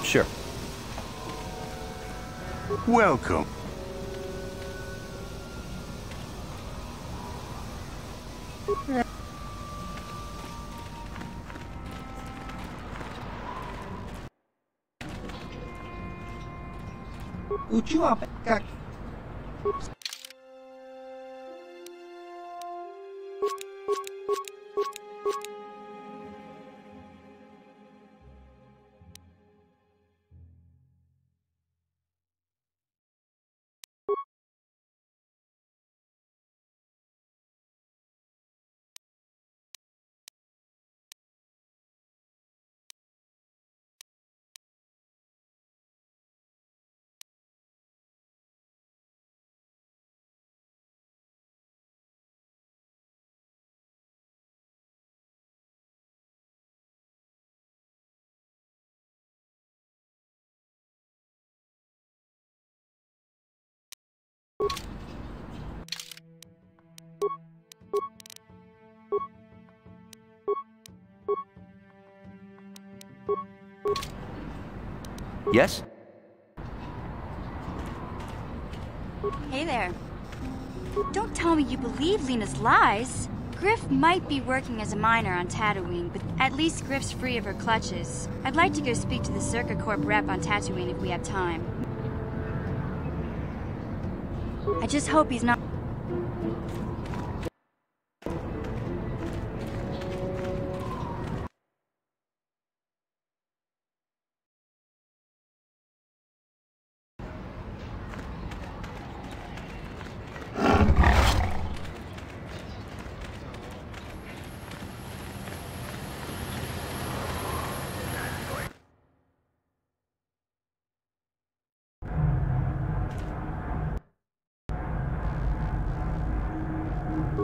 Sure. Welcome. Yes? Hey there. Don't tell me you believe Lena's lies. Griff might be working as a miner on Tatooine, but at least Griff's free of her clutches. I'd like to go speak to the Circa Corp rep on Tatooine if we have time. I just hope he's not...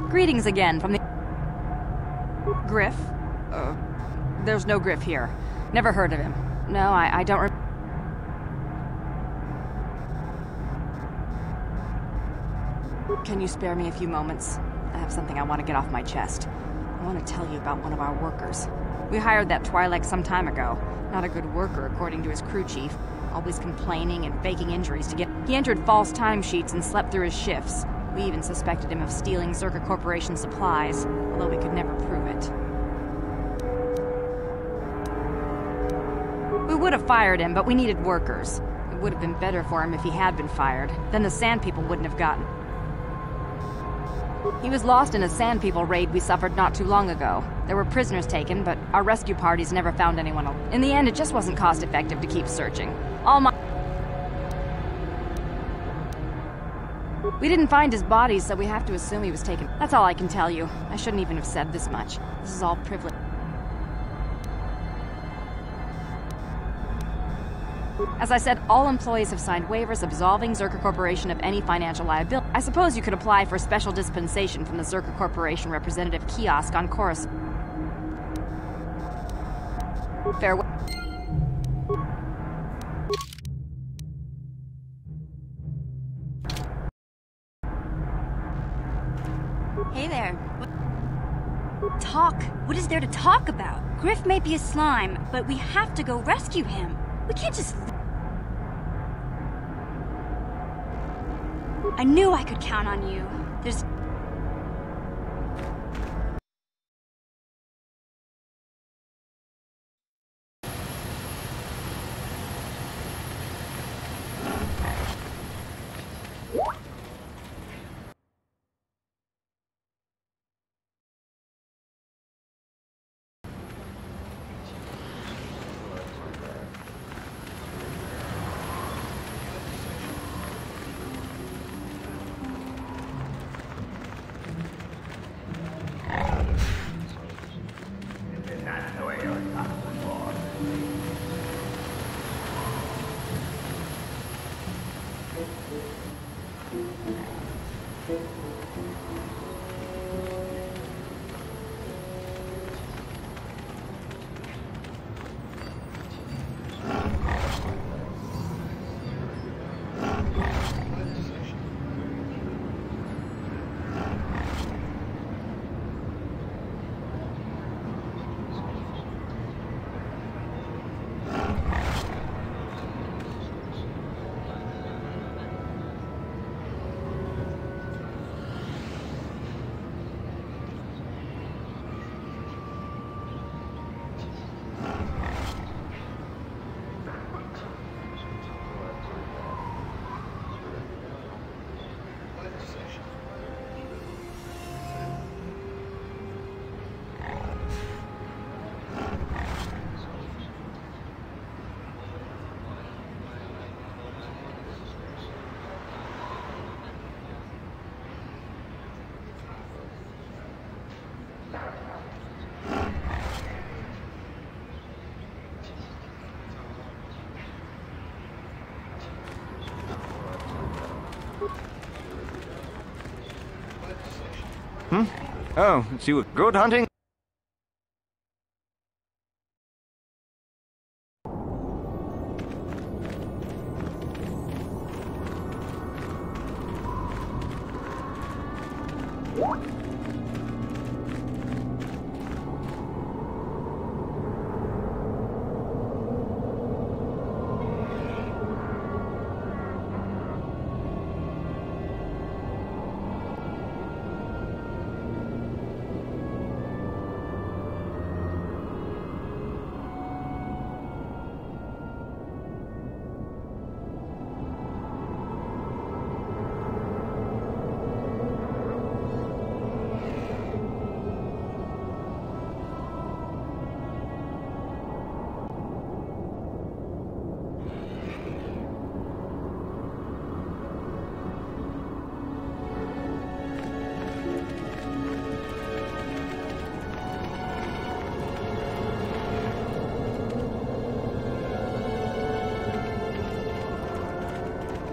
Greetings again from the... Griff? There's no Griff here. Never heard of him. No, I don't Can you spare me a few moments? I have something I want to get off my chest. I want to tell you about one of our workers. We hired that Twi'lek some time ago. Not a good worker, according to his crew chief. Always complaining and faking injuries to get... He entered false timesheets and slept through his shifts. We even suspected him of stealing Circa Corporation supplies, although we could never prove it. We would have fired him, but we needed workers. It would have been better for him if he had been fired. Then the Sand People wouldn't have gotten... He was lost in a Sand People raid we suffered not too long ago. There were prisoners taken, but our rescue parties never found anyone else. In the end, it just wasn't cost-effective to keep searching. We didn't find his body, so we have to assume he was taken. That's all I can tell you. I shouldn't even have said this much. This is all privilege. As I said, all employees have signed waivers absolving Circa Corporation of any financial liability. I suppose you could apply for special dispensation from the Circa Corporation representative kiosk on Coruscant. Farewell. Hey there. Talk. What is there to talk about? Griff may be a slime, but we have to go rescue him. We can't just... I knew I could count on you. There's... Oh, so you were good hunting?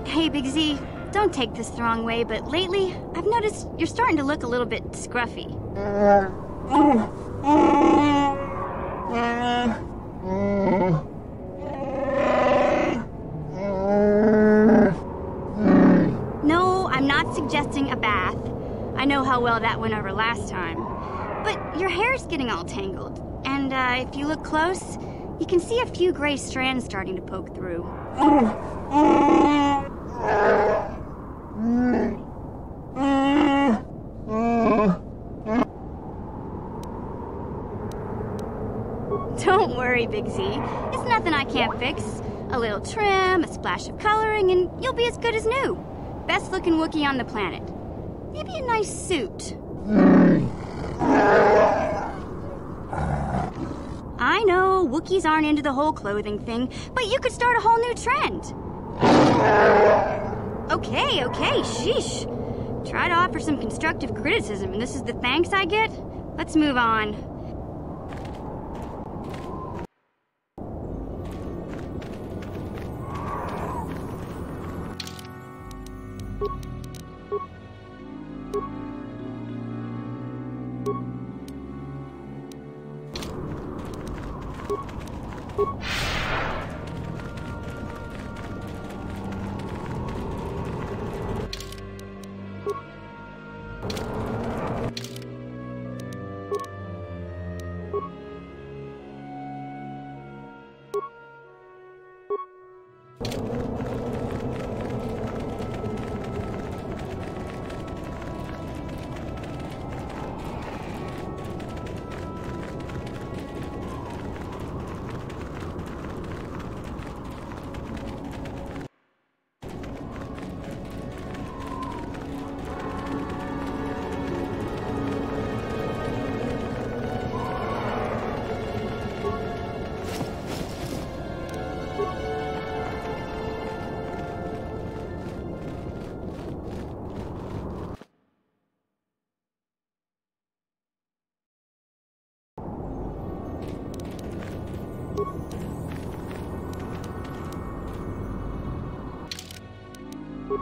Hey, Big Z, don't take this the wrong way, but lately, I've noticed you're starting to look a little bit scruffy. No, I'm not suggesting a bath. I know how well that went over last time. But your hair's getting all tangled, and if you look close, you can see a few gray strands starting to poke through. Don't worry, Big Z. It's nothing I can't fix. A little trim, a splash of coloring, and you'll be as good as new. Best looking Wookiee on the planet. Maybe a nice suit. I know, Wookiees aren't into the whole clothing thing, but you could start a whole new trend. Okay, sheesh. Try to offer some constructive criticism, and this is the thanks I get? Let's move on. What?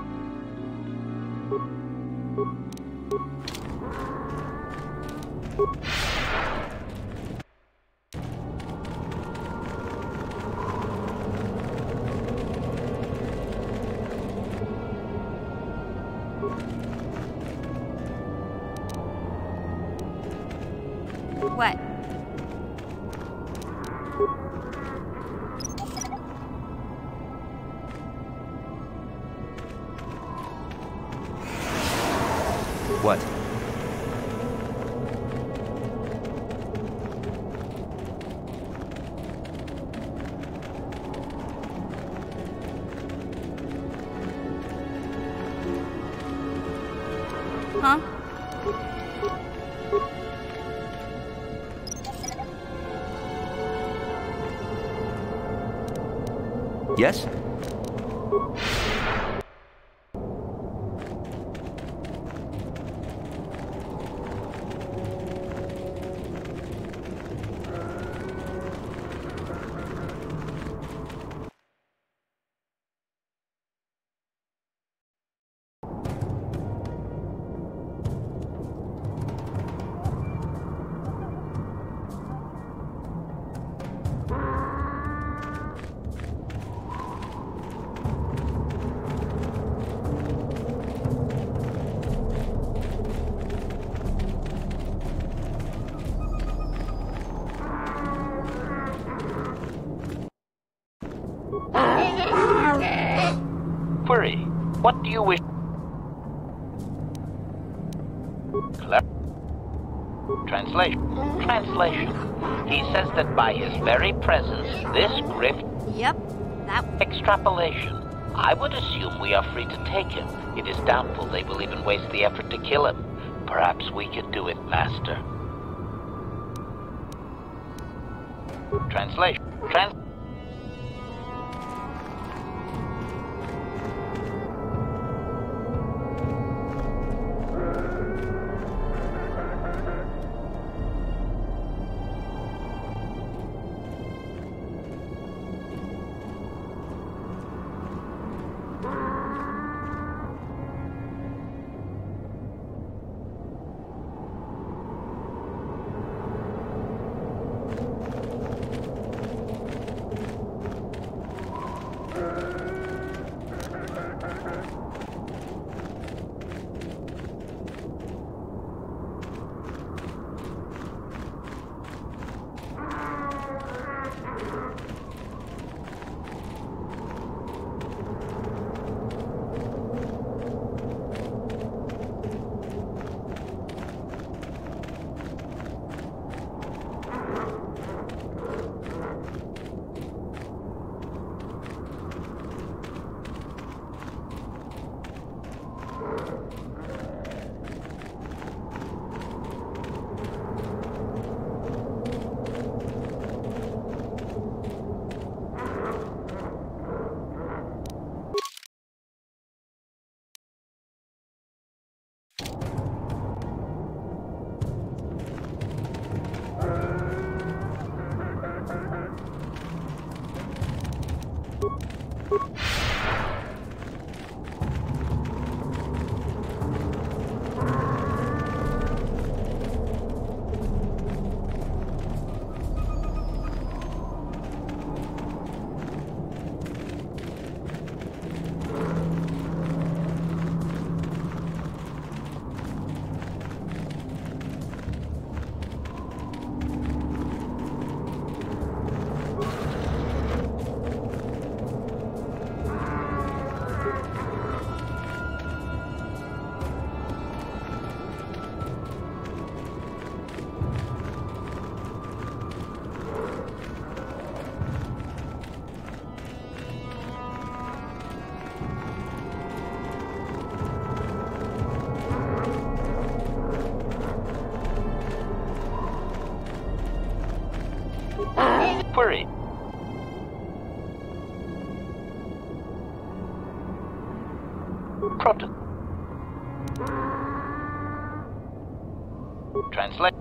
What? Huh? Yes? Query. What do you wish? Translation. Translation. He says that by his very presence, this grift... Yep, that... Extrapolation. I would assume we are free to take him. It is doubtful they will even waste the effort to kill him. Perhaps we can do it, Master. Translation. Query. Proton. Translate.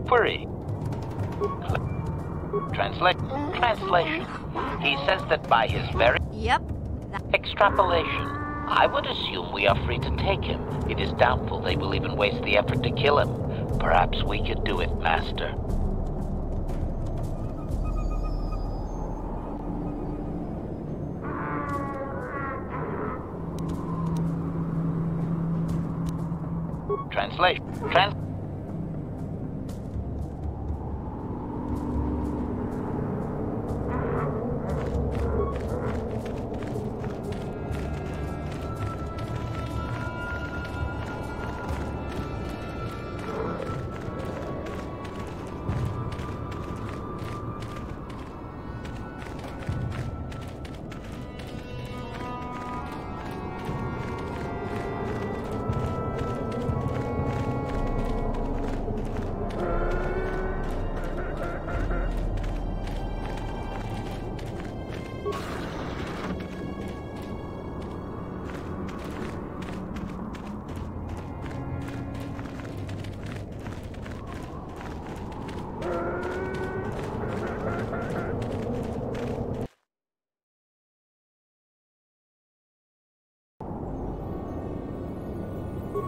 Query. Translation. He says that by his very Yep. extrapolation, I would assume we are free to take him. It is doubtful they will even waste the effort to kill him. Perhaps we can do it, Master. Translation.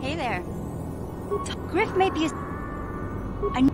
Hey there. Griff may be a...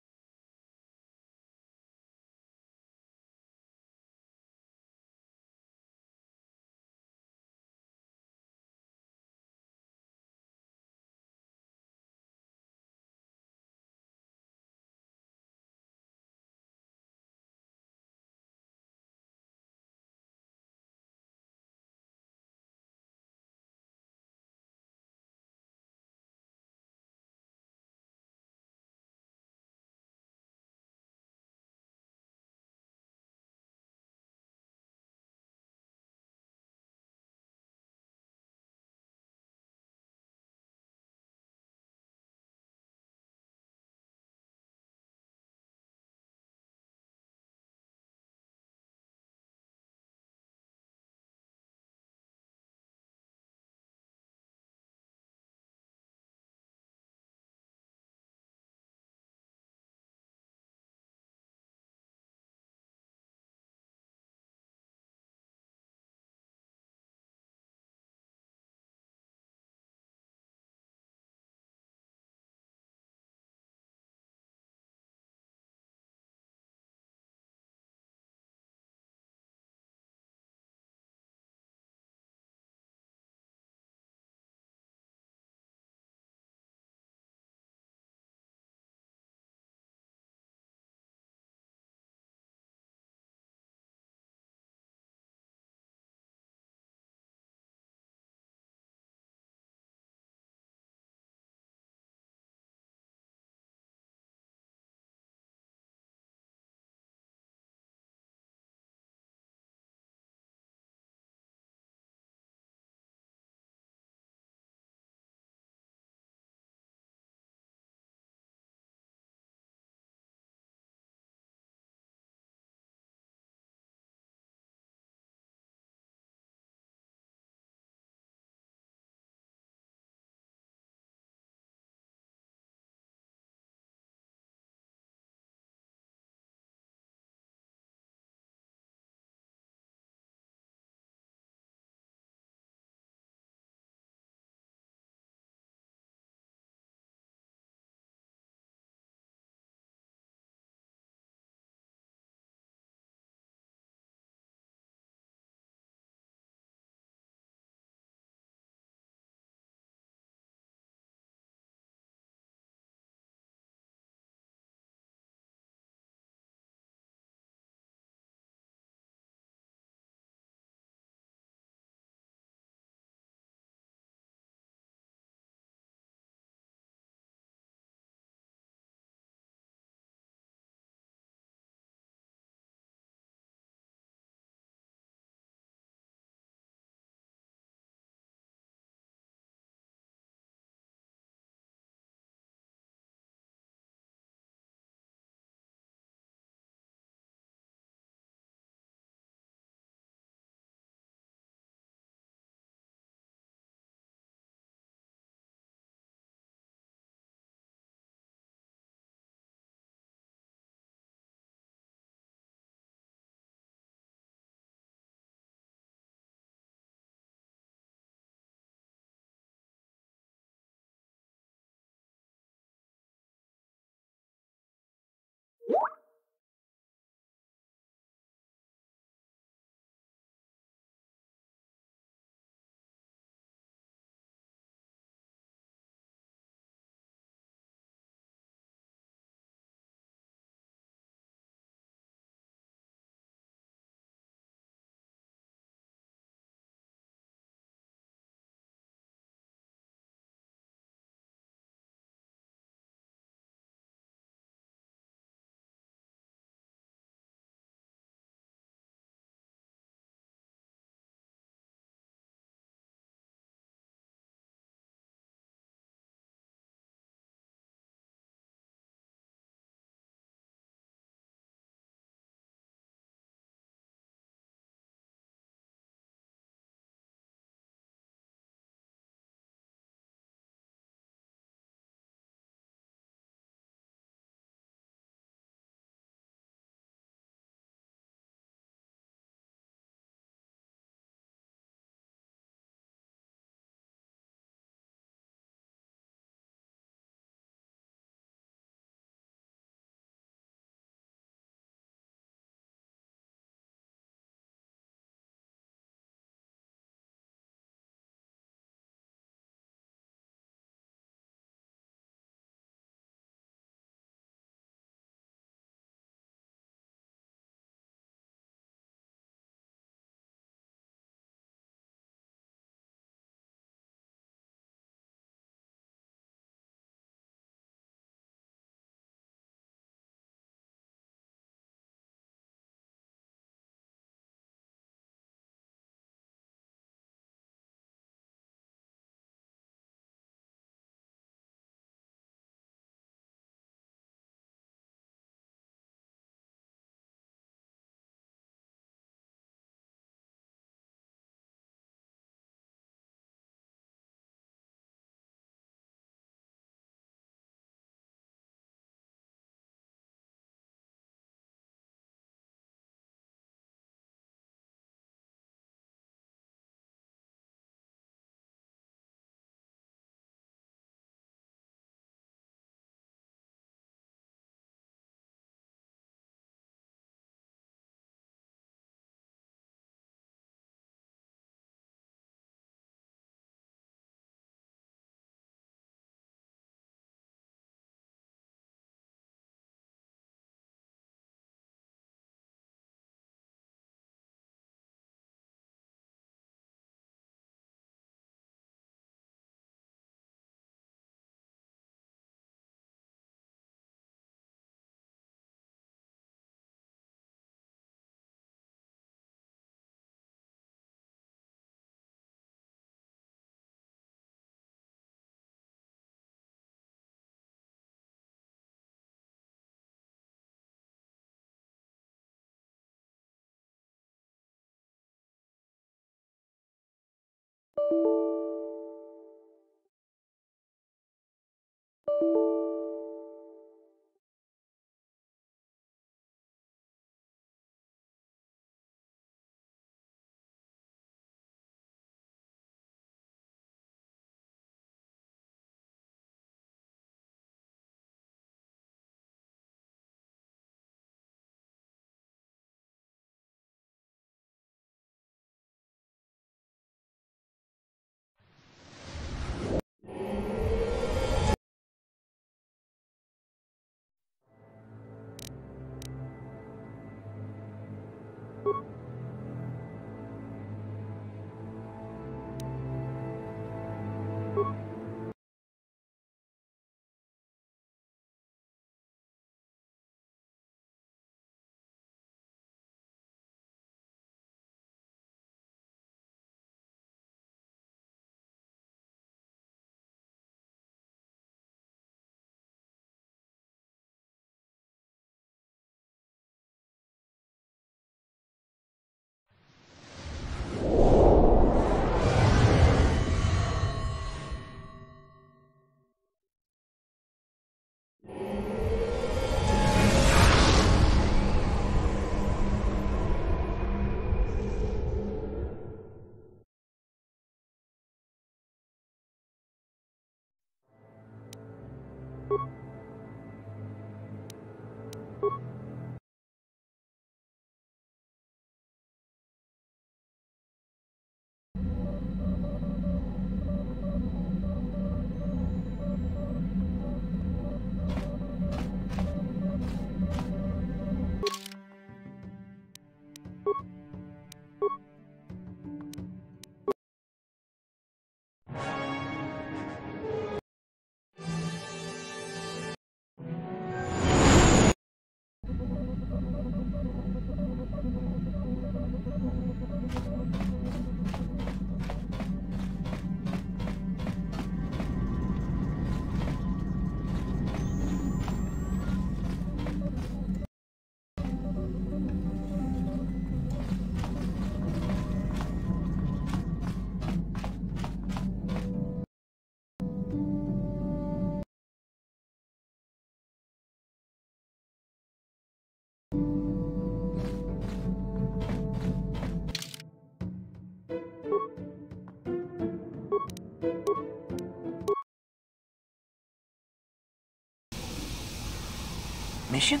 Mission?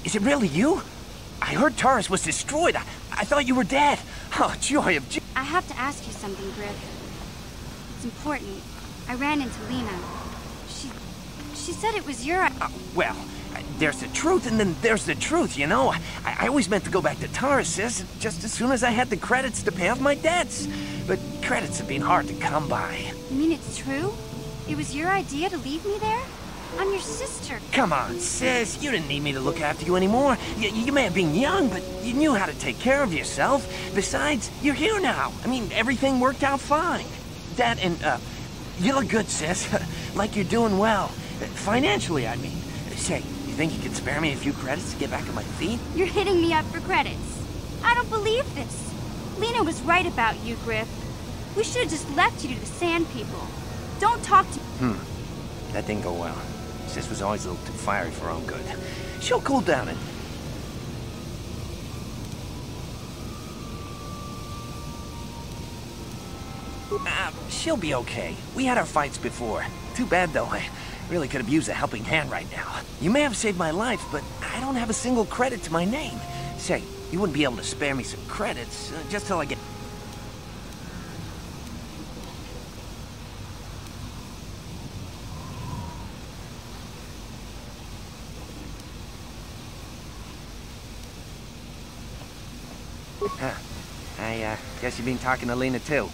Is it really you? I heard Taurus was destroyed. I thought you were dead. Oh, joy of... I have to ask you something, Griff. It's important. I ran into Lena. She said it was your... Well, there's the truth and then there's the truth, you know? I always meant to go back to Taurus, sis, just as soon as I had the credits to pay off my debts. But credits have been hard to come by. You mean it's true? It was your idea to leave me there? I'm your sister. Come on, sis. You didn't need me to look after you anymore. You may have been young, but you knew how to take care of yourself. Besides, you're here now. I mean, everything worked out fine. That and, you look good, sis. Like you're doing well. Financially, I mean. Say, you think you could spare me a few credits to get back on my feet? You're hitting me up for credits. I don't believe this. Lena was right about you, Griff. We should have just left you to the Sand People. Don't talk to... That didn't go well. Sis was always a little too fiery for her own good. She'll cool down and... she'll be okay. We had our fights before. Too bad, though. I really could have used a helping hand right now. You may have saved my life, but I don't have a single credit to my name. Say, you wouldn't be able to spare me some credits, just till I get... Huh. I guess you've been talking to Lena, too.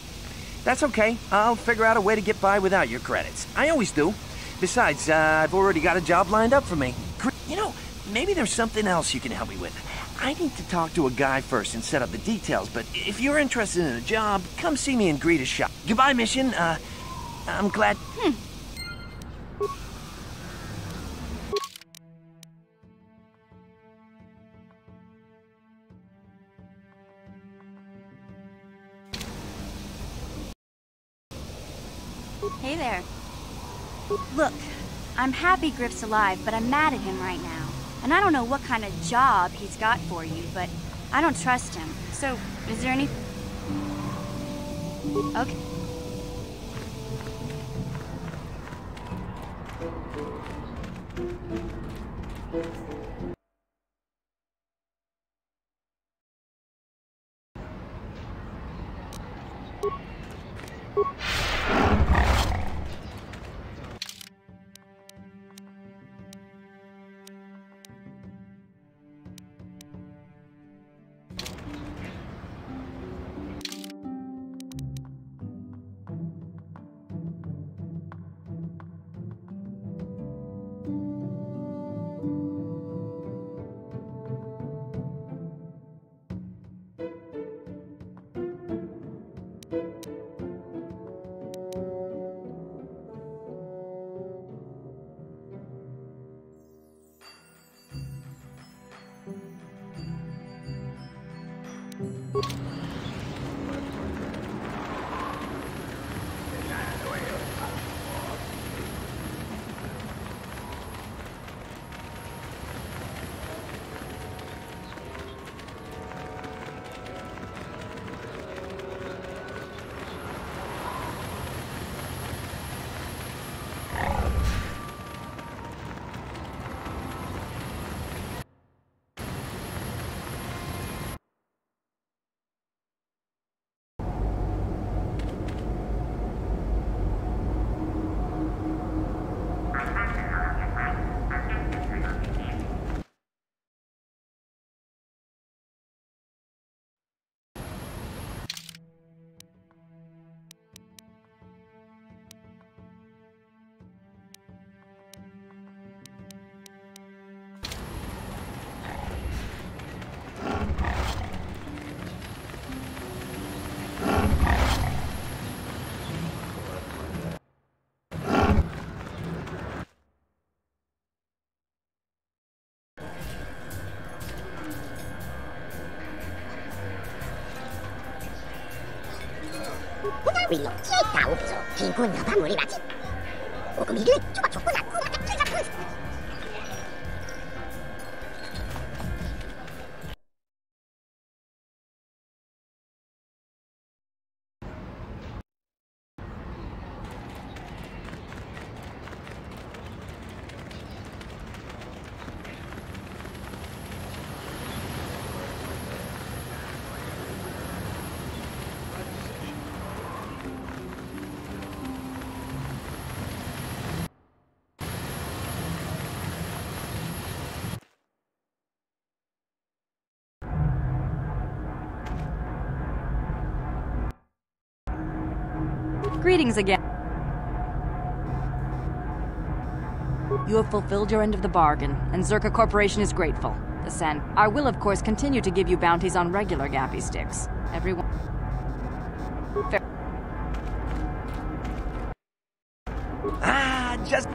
That's okay. I'll figure out a way to get by without your credits. I always do. Besides, I've already got a job lined up for me. You know, maybe there's something else you can help me with. I need to talk to a guy first and set up the details, but if you're interested in a job, come see me and greet a shop. Goodbye, Mission. I'm glad... Hey there. Look, I'm happy Griff's alive, but I'm mad at him right now. And I don't know what kind of job he's got for you, but I don't trust him. So, is there any... Okay. 윌로 다 없어 빈곤 여방물이 맞지 오금 이게 쪼가 줬구나 구마가 틀잡고 Greetings again. You have fulfilled your end of the bargain, and Zerka Corporation is grateful. The Sen. I will, of course, continue to give you bounties on regular Gappy sticks. Everyone... Fair. Just...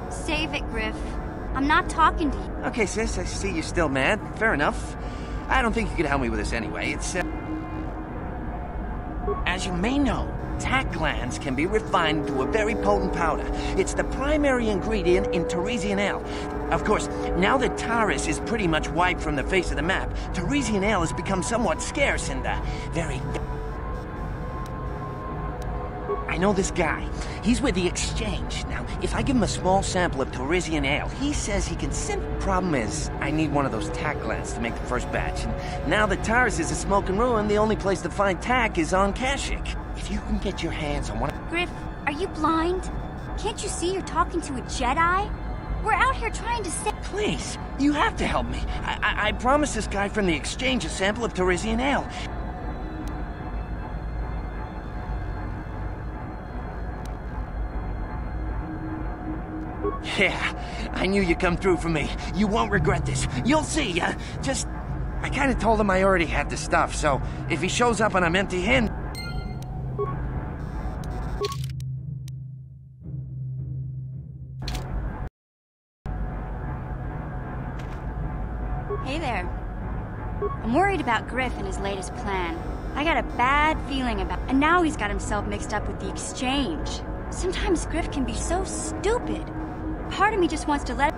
Save it, Griff. I'm not talking to you. Okay, sis, I see you're still mad. Fair enough. I don't think you could help me with this anyway. It's, As you may know, tack glands can be refined to a very potent powder. It's the primary ingredient in Teresian ale. Of course, now that Taurus is pretty much wiped from the face of the map, Teresian ale has become somewhat scarce and, very... I know this guy. He's with the Exchange. Now, if I give him a small sample of Teresian ale, he says he can Problem is, I need one of those tack glands to make the first batch. And now that Taurus is a smoking ruin, the only place to find tack is on Kashyyyk. If you can get your hands on one... Griff, are you blind? Can't you see you're talking to a Jedi? We're out here trying to save... Please, you have to help me. I promised this guy from the Exchange a sample of Teresian ale. Yeah, I knew you'd come through for me. You won't regret this. You'll see. I kind of told him I already had the stuff, so if he shows up and I'm empty-handed... Hey there. I'm worried about Griff and his latest plan. I got a bad feeling about... And now he's got himself mixed up with the Exchange. Sometimes Griff can be so stupid. Part of me just wants to let...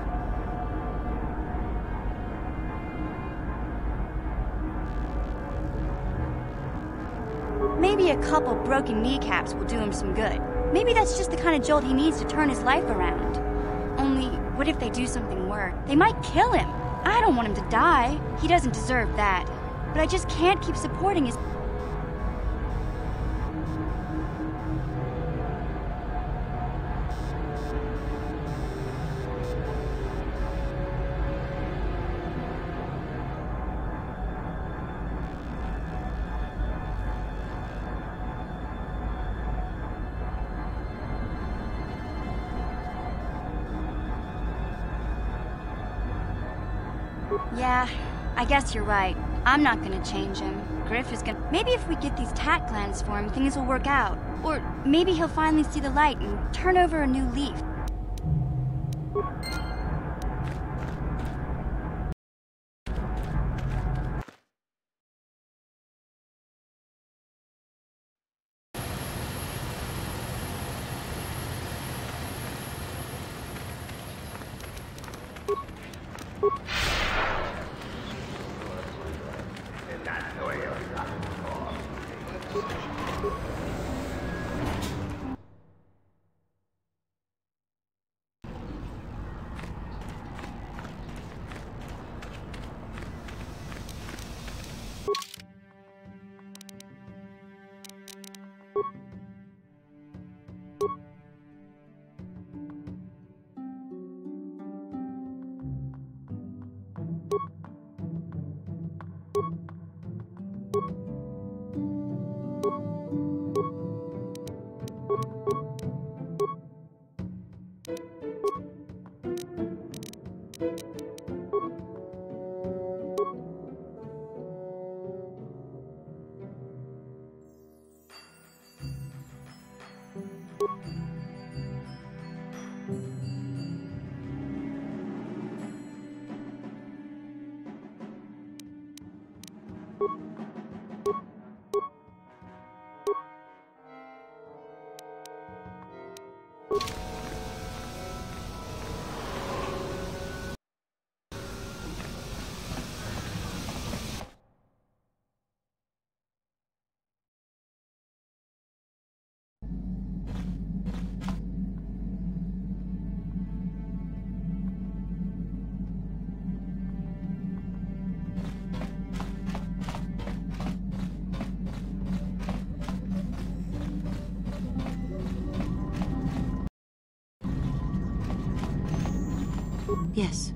Maybe a couple broken kneecaps will do him some good. Maybe that's just the kind of jolt he needs to turn his life around. Only, what if they do something worse? They might kill him. I don't want him to die. He doesn't deserve that. But I just can't keep supporting his... Yeah, I guess you're right. I'm not gonna change him. Griff is gonna... Maybe if we get these tat glands for him, things will work out. Or maybe he'll finally see the light and turn over a new leaf. Yes.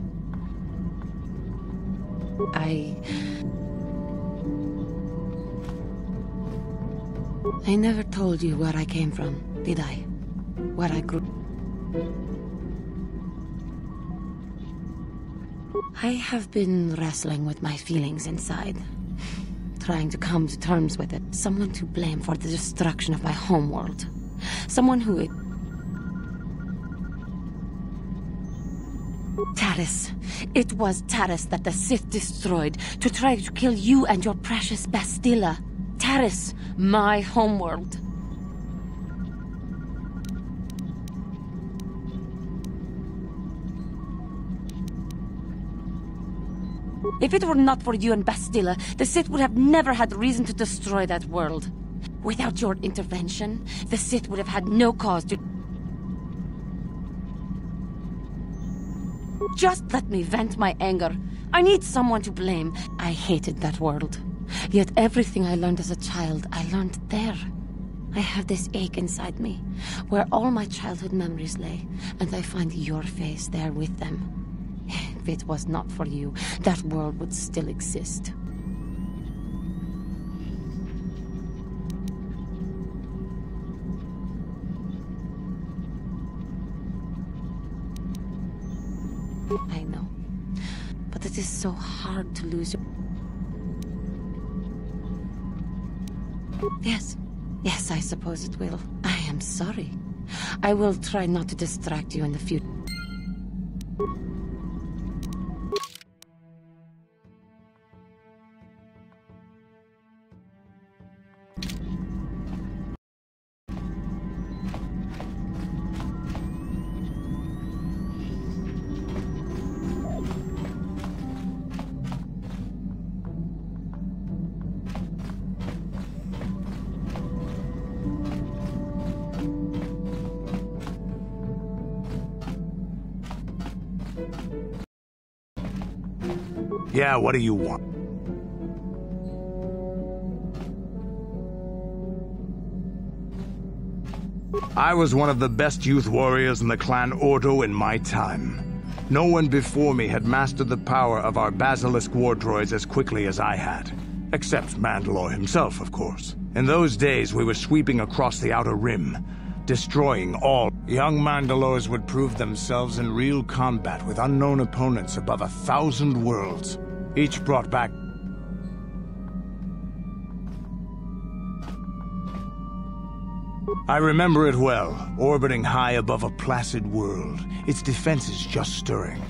I never told you where I came from, did I? Where I grew... I have been wrestling with my feelings inside. Trying to come to terms with it. Someone to blame for the destruction of my homeworld. Someone who... Taris. It was Taris that the Sith destroyed to try to kill you and your precious Bastilla. Taris, my homeworld. If it were not for you and Bastilla, the Sith would have never had reason to destroy that world. Without your intervention, the Sith would have had no cause to... Just let me vent my anger. I need someone to blame. I hated that world. Yet everything I learned as a child, I learned there. I have this ache inside me, where all my childhood memories lay, and I find your face there with them. If it was not for you, that world would still exist. I know. But it is so hard to lose your... Yes. Yes, I suppose it will. I am sorry. I will try not to distract you in the future. Yeah, what do you want? I was one of the best youth warriors in the clan Ordo in my time. No one before me had mastered the power of our basilisk war droids as quickly as I had. Except Mandalore himself, of course. In those days, we were sweeping across the Outer Rim, destroying all. Young Mandalores would prove themselves in real combat with unknown opponents above 1,000 worlds. Each brought back... I remember it well, orbiting high above a placid world, its defenses just stirring.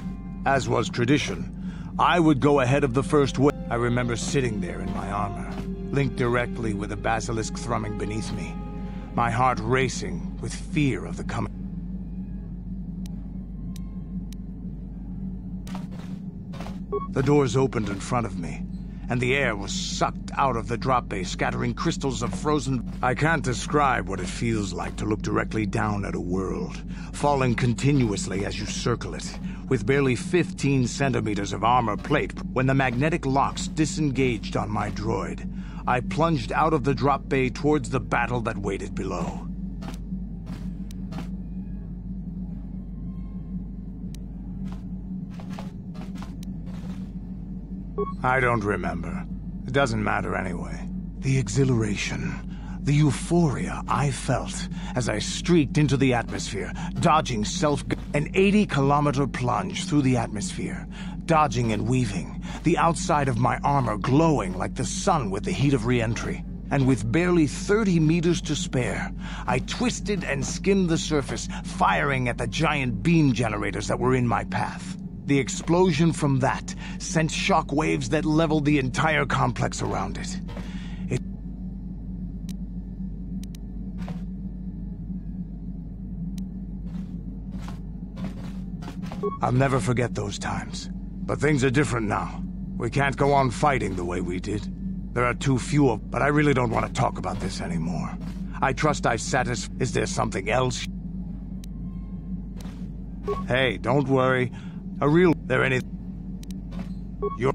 As was tradition, I would go ahead of the first wave. I remember sitting there in my armor, linked directly with a basilisk thrumming beneath me, my heart racing with fear of the coming. The doors opened in front of me, and the air was sucked out of the drop bay, scattering crystals of frozen... I can't describe what it feels like to look directly down at a world, falling continuously as you circle it, with barely 15 centimeters of armor plate. When the magnetic locks disengaged on my droid, I plunged out of the drop bay towards the battle that waited below. I don't remember. It doesn't matter anyway. The exhilaration, the euphoria I felt as I streaked into the atmosphere, dodging an 80-kilometer plunge through the atmosphere, dodging and weaving, the outside of my armor glowing like the sun with the heat of re-entry. And with barely 30 meters to spare, I twisted and skimmed the surface, firing at the giant beam generators that were in my path. The explosion from that sent shock waves that leveled the entire complex around it. I'll never forget those times. But things are different now. We can't go on fighting the way we did. There are too few of... But I really don't want to talk about this anymore. I trust I've satisfied... Is there something else? Hey, don't worry. There any... You're...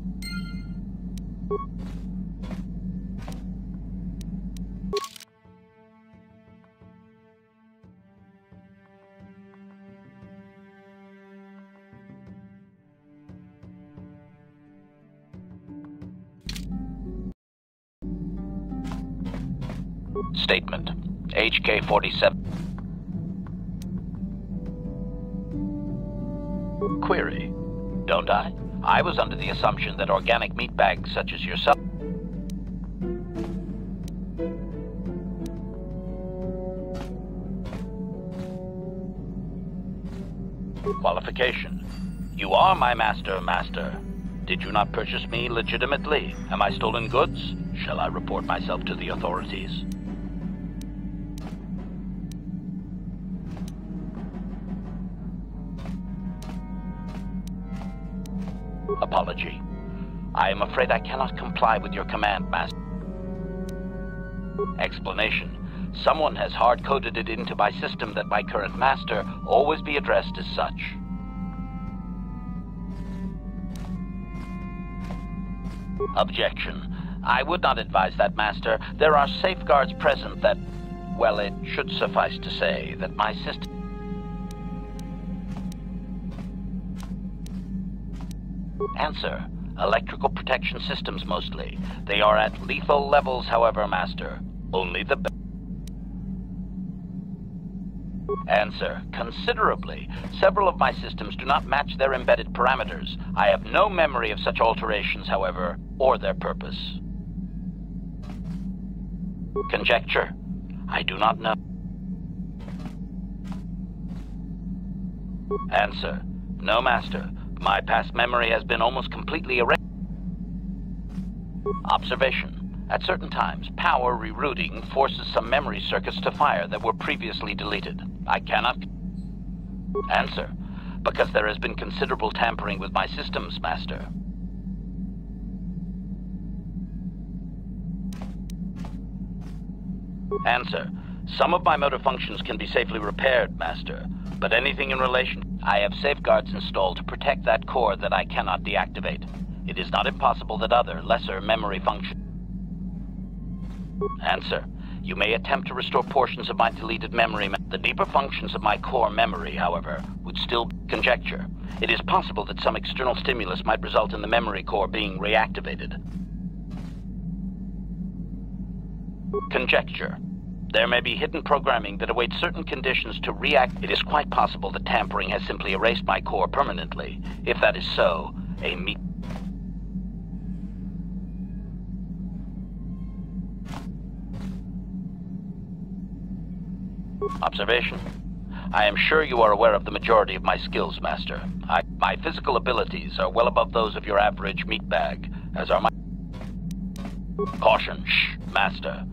Statement. HK-47. Query. Don't I? I was under the assumption that organic meat bags such as yourself... Qualification. You are my master, master. Did you not purchase me legitimately? Am I stolen goods? Shall I report myself to the authorities? Apology. I am afraid I cannot comply with your command, Master. Explanation. Someone has hard-coded it into my system that my current master always be addressed as such. Objection. I would not advise that, Master. There are safeguards present that... Well, it should suffice to say that my system... Answer. Electrical protection systems mostly. They are at lethal levels, however, Master. Only the... Answer. Considerably. Several of my systems do not match their embedded parameters. I have no memory of such alterations, however, or their purpose. Conjecture. I do not know. Answer. No, Master. My past memory has been almost completely erased. Observation. At certain times, power rerouting forces some memory circuits to fire that were previously deleted. I cannot... Answer. Because there has been considerable tampering with my systems, Master. Answer. Some of my motor functions can be safely repaired, Master. But anything in relation... I have safeguards installed to protect that core that I cannot deactivate. It is not impossible that other, lesser memory functions... Answer. You may attempt to restore portions of my deleted memory. The deeper functions of my core memory, however, would still be conjecture. It is possible that some external stimulus might result in the memory core being reactivated. Conjecture. There may be hidden programming that awaits certain conditions to react. It is quite possible that tampering has simply erased my core permanently. If that is so, a meat... Observation. I am sure you are aware of the majority of my skills, Master. My physical abilities are well above those of your average meatbag, as are my... Caution. Shh, Master.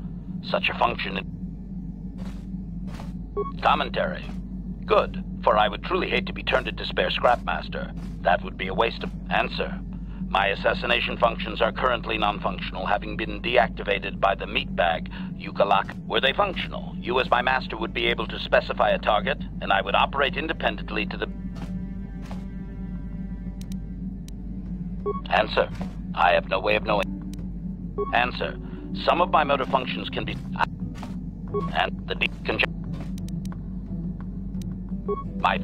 Such a function... Commentary. Good, for I would truly hate to be turned into spare scrap, Master. That would be a waste of... Answer. My assassination functions are currently non-functional, having been deactivated by the meatbag, Yukalak. Were they functional, you as my master would be able to specify a target, and I would operate independently to the... Answer. I have no way of knowing. Answer. Some of my motor functions can be... And the my...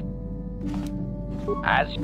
As...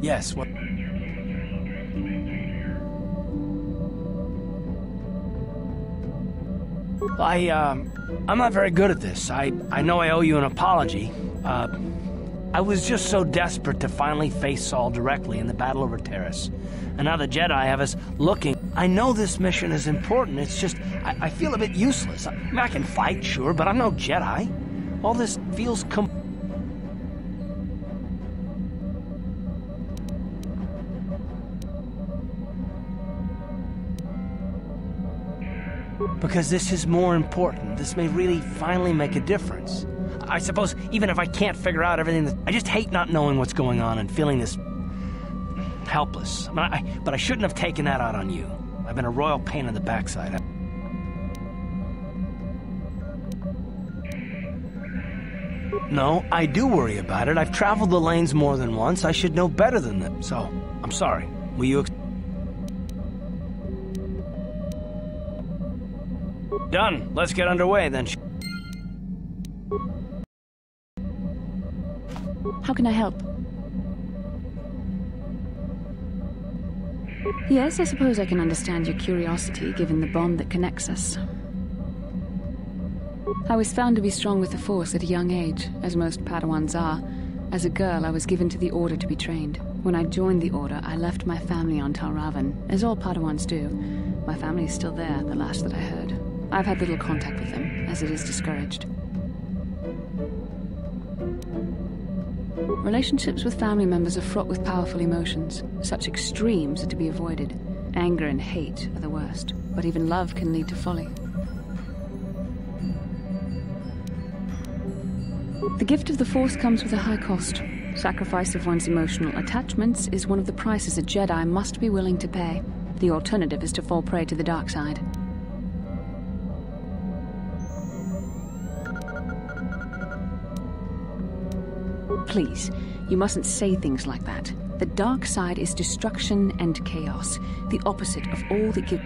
Yes, what? I'm not very good at this. I know I owe you an apology. I was just so desperate to finally face Saul directly in the battle over Terrace. And now the Jedi have us looking. I know this mission is important, it's just, I feel a bit useless. I mean, I can fight, sure, but I'm no Jedi. All this feels because this is more important. This may really finally make a difference. I suppose even if I can't figure out everything, I just hate not knowing what's going on and feeling this helpless. But I shouldn't have taken that out on you. I've been a royal pain in the backside. No, I do worry about it. I've traveled the lanes more than once. I should know better than them. So, I'm sorry. Will you... Done. Let's get underway, then. How can I help? Yes, I suppose I can understand your curiosity, given the bond that connects us. I was found to be strong with the Force at a young age, as most Padawans are. As a girl, I was given to the Order to be trained. When I joined the Order, I left my family on Tal Ravan, as all Padawans do. My family is still there, the last that I heard. I've had little contact with them, as it is discouraged. Relationships with family members are fraught with powerful emotions. Such extremes are to be avoided. Anger and hate are the worst, but even love can lead to folly. The gift of the Force comes with a high cost. Sacrifice of one's emotional attachments is one of the prices a Jedi must be willing to pay. The alternative is to fall prey to the dark side. Please, you mustn't say things like that. The dark side is destruction and chaos, the opposite of all that gives...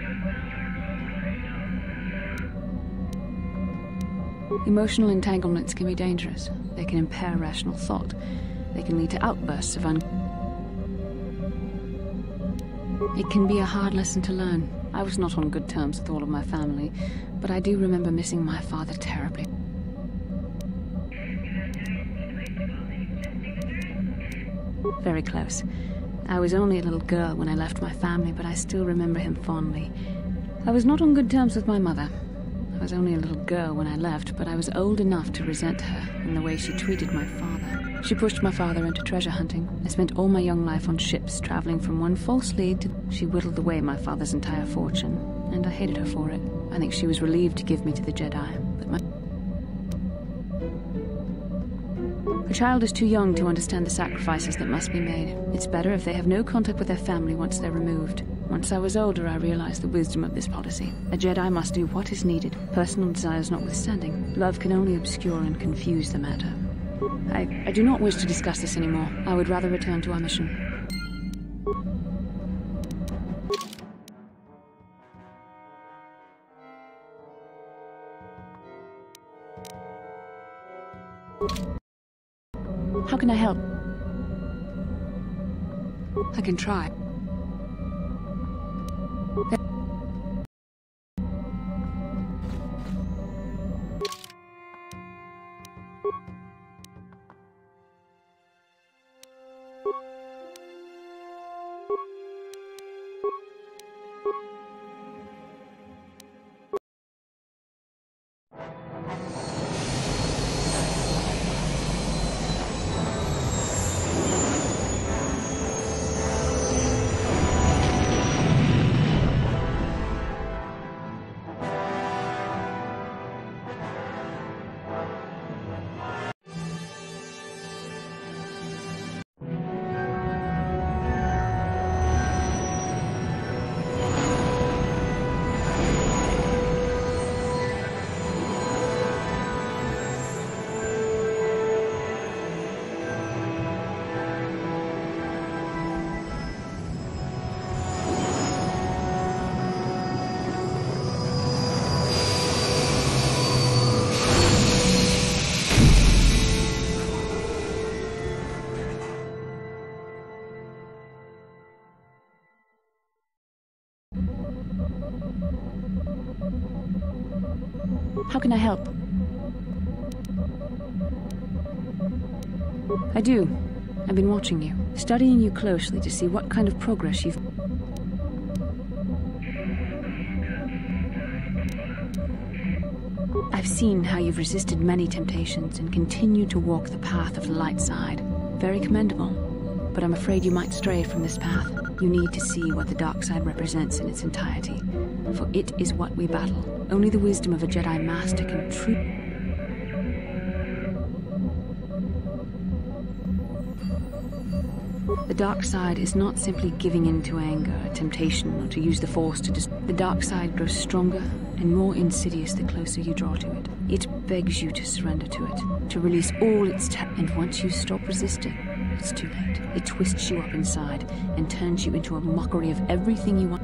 Emotional entanglements can be dangerous. They can impair rational thought. They can lead to outbursts of It can be a hard lesson to learn. I was not on good terms with all of my family, but I do remember missing my father terribly. Very close. I was only a little girl when I left my family, but I still remember him fondly. I was not on good terms with my mother. I was only a little girl when I left, but I was old enough to resent her and the way she treated my father. She pushed my father into treasure hunting. I spent all my young life on ships, traveling from one false lead to... She whittled away my father's entire fortune, and I hated her for it. I think she was relieved to give me to the Jedi, but my... A child is too young to understand the sacrifices that must be made. It's better if they have no contact with their family once they're removed. Once I was older, I realized the wisdom of this policy. A Jedi must do what is needed, personal desires notwithstanding. Love can only obscure and confuse the matter. I do not wish to discuss this anymore. I would rather return to our mission. How can I help? I can try. How can I help? I do. I've been watching you, studying you closely to see what kind of progress you've... I've seen how you've resisted many temptations and continued to walk the path of the light side. Very commendable. But I'm afraid you might stray from this path. You need to see what the dark side represents in its entirety. For it is what we battle. Only the wisdom of a Jedi Master can truly... The dark side is not simply giving in to anger, temptation, or to use the Force to The dark side grows stronger and more insidious the closer you draw to it. It begs you to surrender to it, to release all its and once you stop resisting, it's too late. It twists you up inside and turns you into a mockery of everything you want.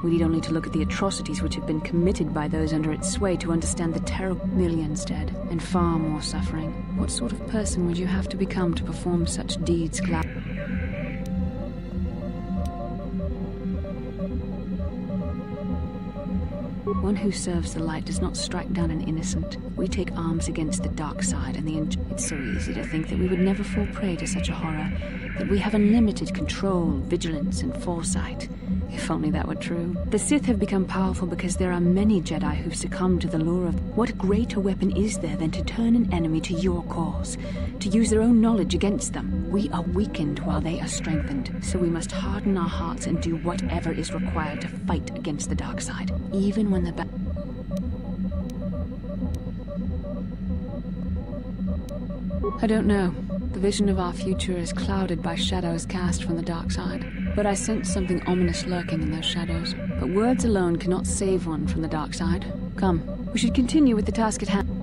We need only to look at the atrocities which have been committed by those under its sway to understand the terrible millions dead, and far more suffering. What sort of person would you have to become to perform such deeds, One who serves the light does not strike down an innocent. We take arms against the dark side and It's so easy to think that we would never fall prey to such a horror, that we have unlimited control, vigilance, and foresight. If only that were true. The Sith have become powerful because there are many Jedi who've succumbed to the lure of... What greater weapon is there than to turn an enemy to your cause? To use their own knowledge against them? We are weakened while they are strengthened, so we must harden our hearts and do whatever is required to fight against the dark side, even when the I don't know. The vision of our future is clouded by shadows cast from the dark side. But I sense something ominous lurking in those shadows. But words alone cannot save one from the dark side. Come, we should continue with the task at hand.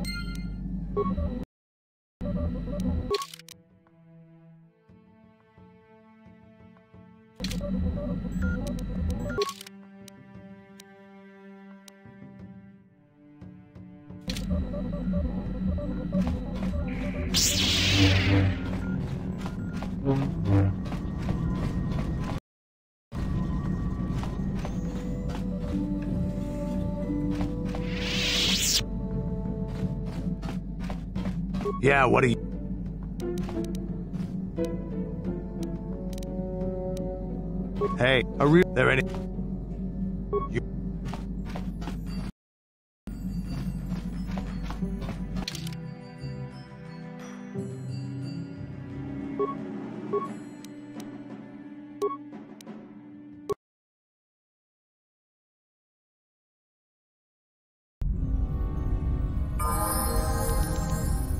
Yeah, what are you... Hey, there any... You...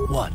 What?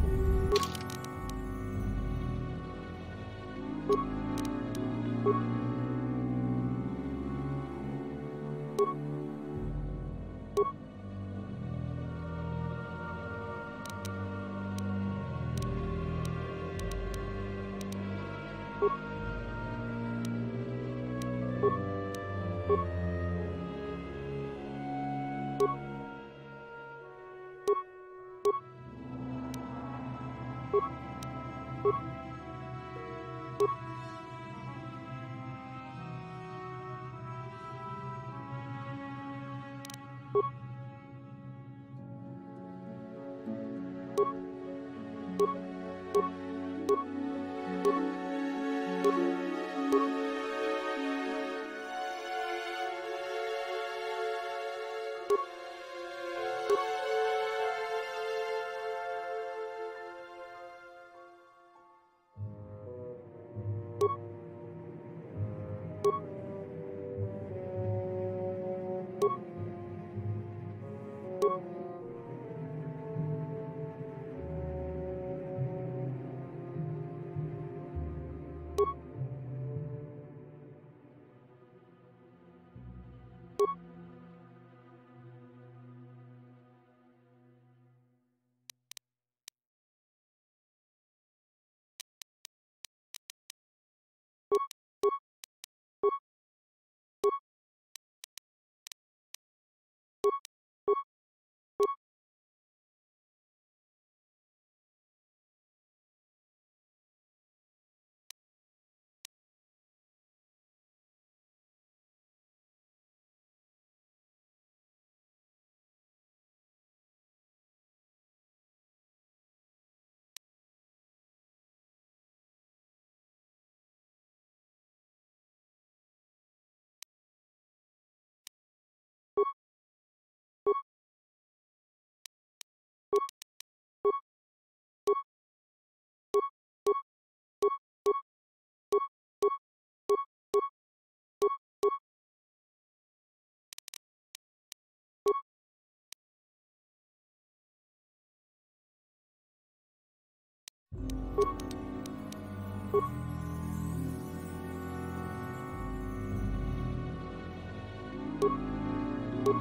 What?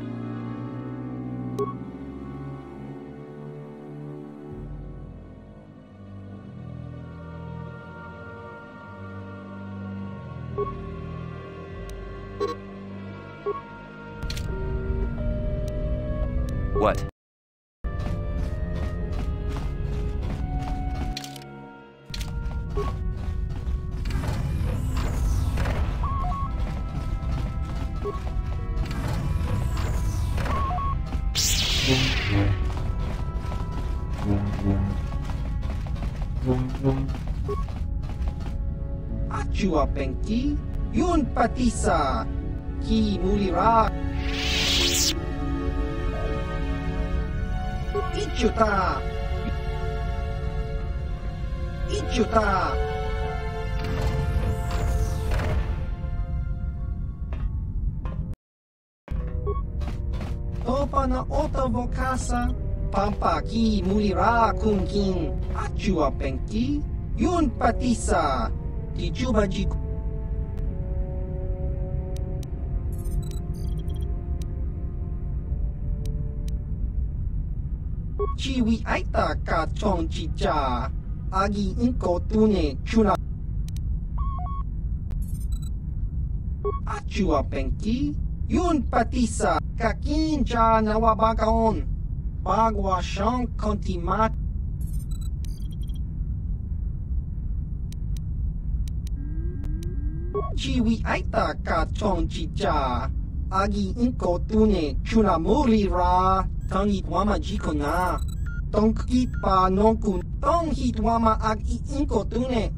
Achua Penki, Yun Patisa, Ki Mulira. Ichuta. Ichuta. Topa na otavokasa, Pampa Ki Mulira Kunkin, Achua Penki, Yun Patisa, Tichuba Jiku. Chiwi aita ka chong chicha, agi inko tune chuna. Achua Penki, Yun Patisa, Kakinja Nawabagaon, Bagwa Shang Kontimat. Chiwi aita ka chong chicha, agi inko tune chuna muri ra, tangit wama jiko na. Tong kit pa nonkun, tong hit wama agi inko tune,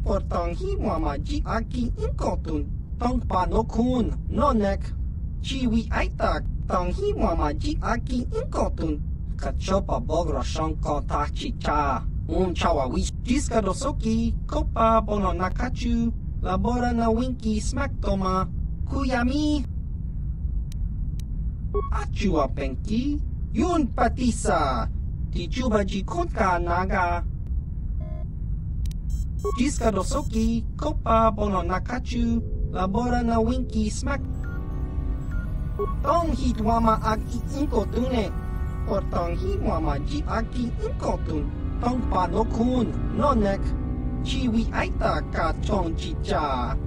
por tong hit wama jik agi inko tun, tong pa nokun, nonek. Chiwi aita, tong hit wama jik agi inko tun, kachopa bogra shang konta chicha. Chawa wis, jiska dosoki, kopa bono nakachu, labora na winki smack toma, kuyami. Achua Penki, Yun Patisa, Tichuba Jikonka Naga. Jiska dosoki, kopa bono nakachu, labora na winki smack. Tong hit wama ag inko tune, or tong hit wama ji agi inko tun, tong pa no kun, nonek. Chiwi aita ka chong chicha,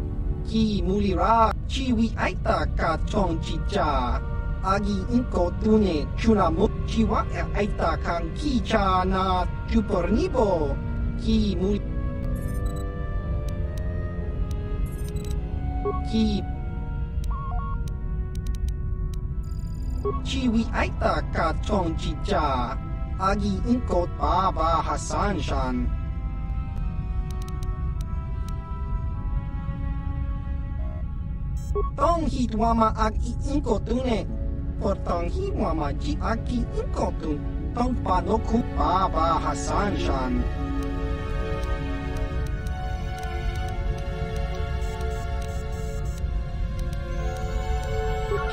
ki mulira. Chiwi aita ka chong chicha, agi inko tune chuna mu. Chiwa aita kang kicha na chupornibo, ki mul. Ki. Chiwi aita ka chong chicha, agi inko baba Hasan shan. Tong hit wama ag inko tune, por tong hit wama ji agi inko tun, tong pa no ku baba Hasan shan.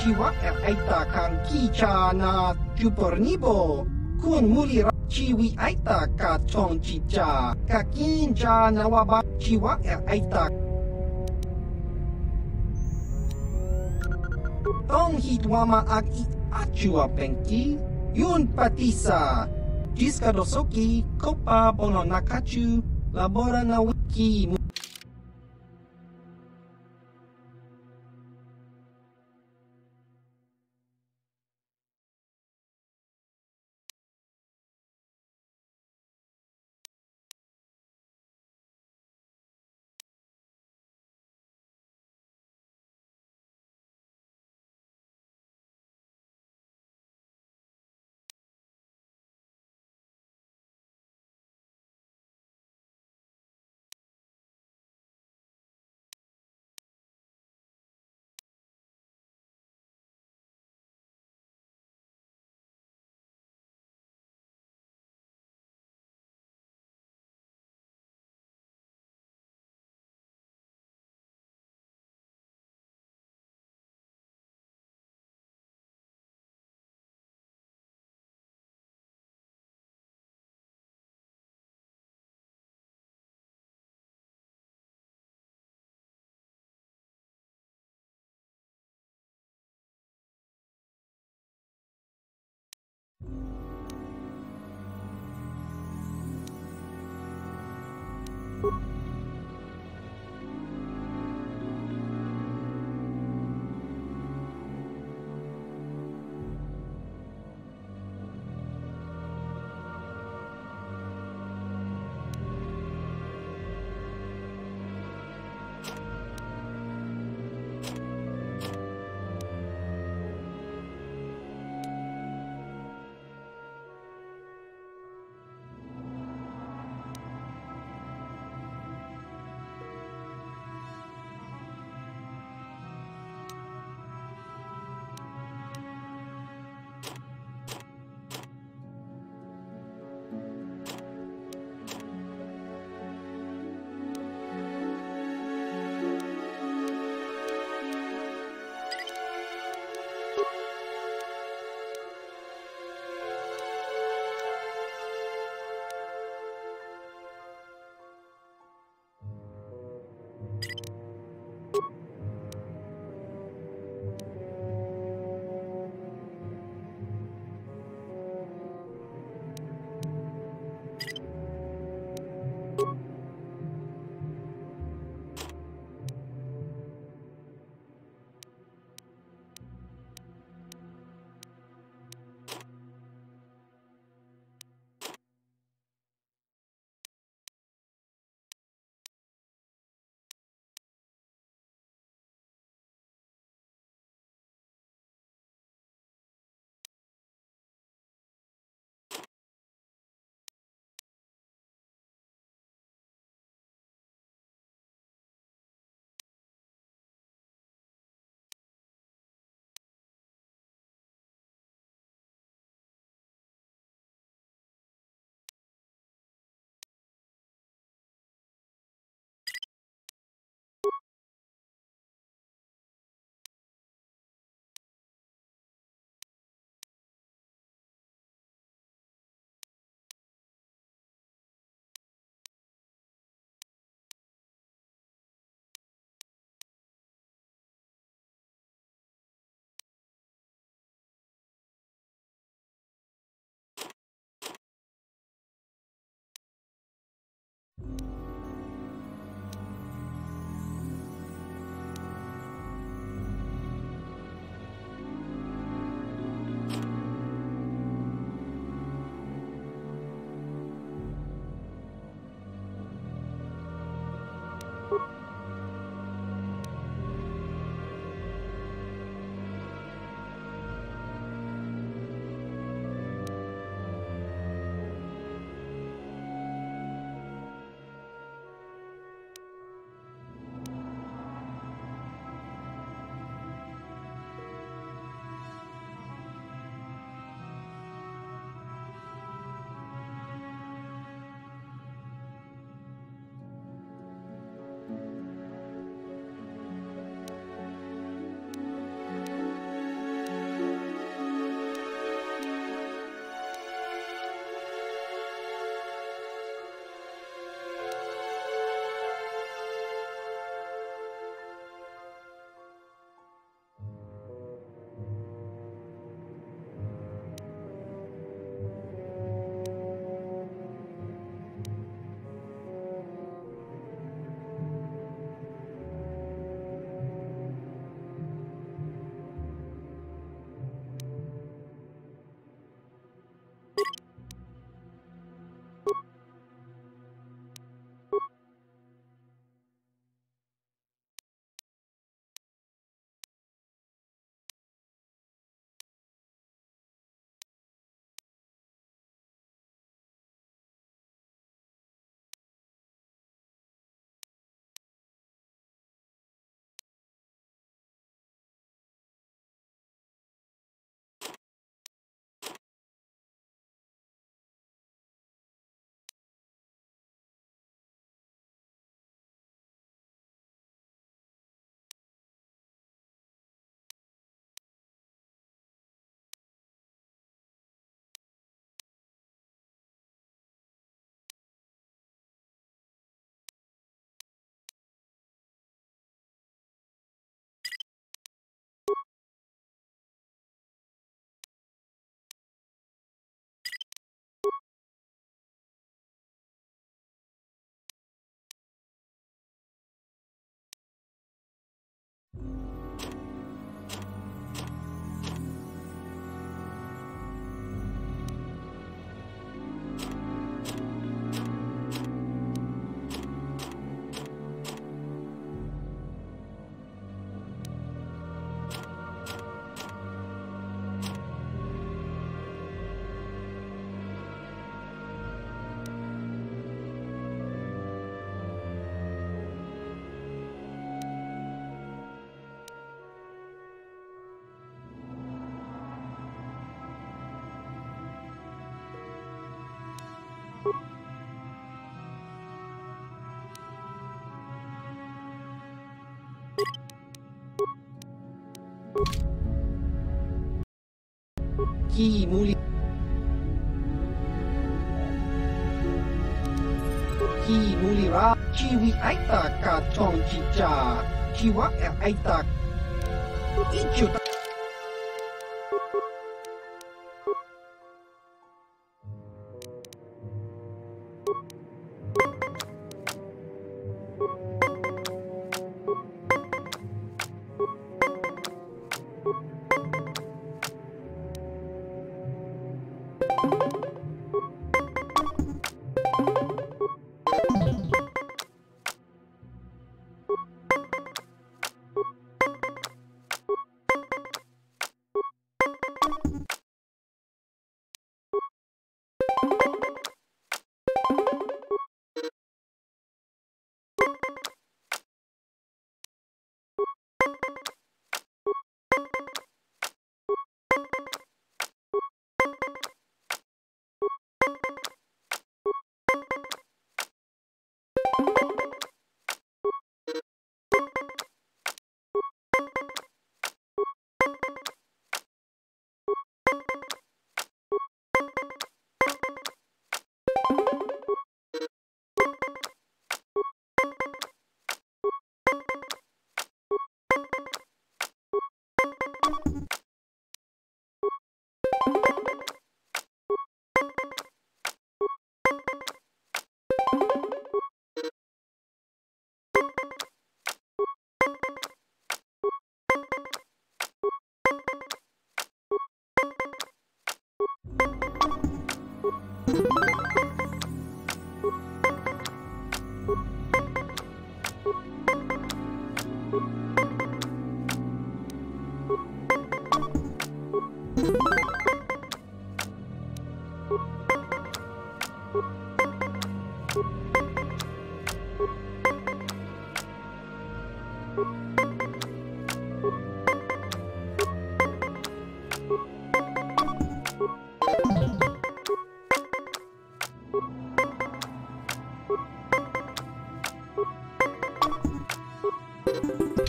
Chiwa aita kang kicha na chupornibo, kun mulira. Chiwi aita ka chong chicha, kakincha na waba. Chiwa aita. Tong hit wama ag achua Penki, Yun Patisa, jiska dosoki, kopa bono nakachu, labora na wiki. Ki muli. Ki muli ra. Chiwi aita ka chong chicha. Chiwa aita. Ichu.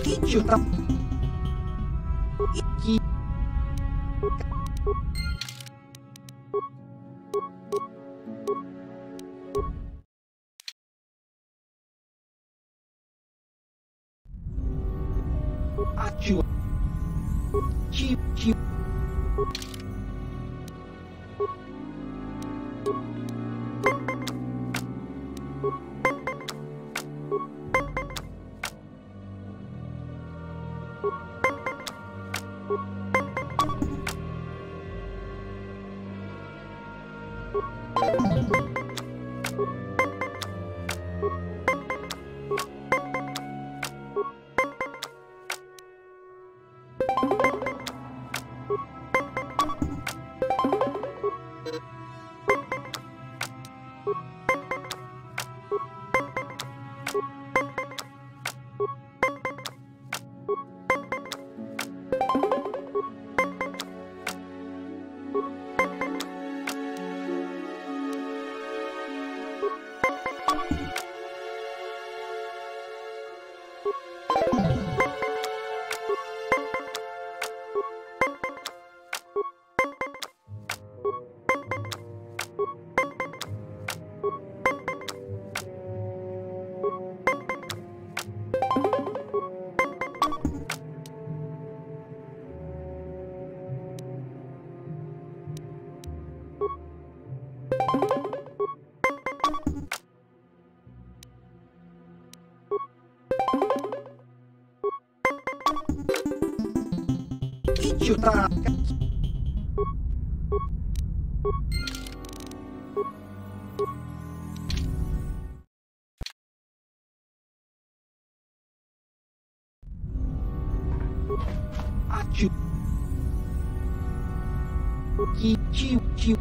Ichuta. Iki. Achu. Chi. Chi. Ichuta. Achu. Ki. Chi. Chi.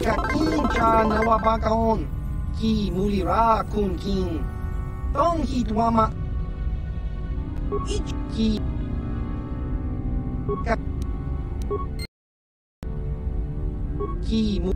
Kakincha nawabakaon ki mulira kun kin tong hitwama ichki ki mu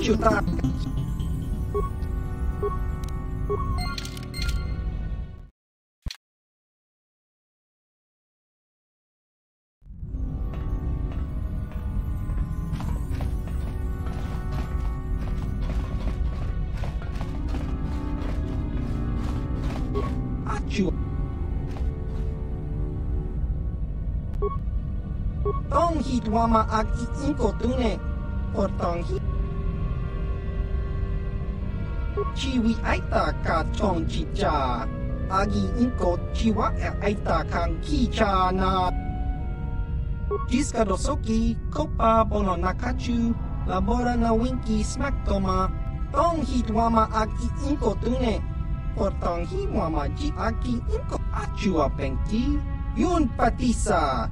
ichuta achu tong hitwama ag iinkotune por tong hit chiwi aita ka chong chicha agi inko chiwa aita kang kicha na jiska dosoki kopa bono nakachu labora na winki smaktoma tong hitwama agi inko tune por tong hiwama ji agi inko achua pengti yun patisa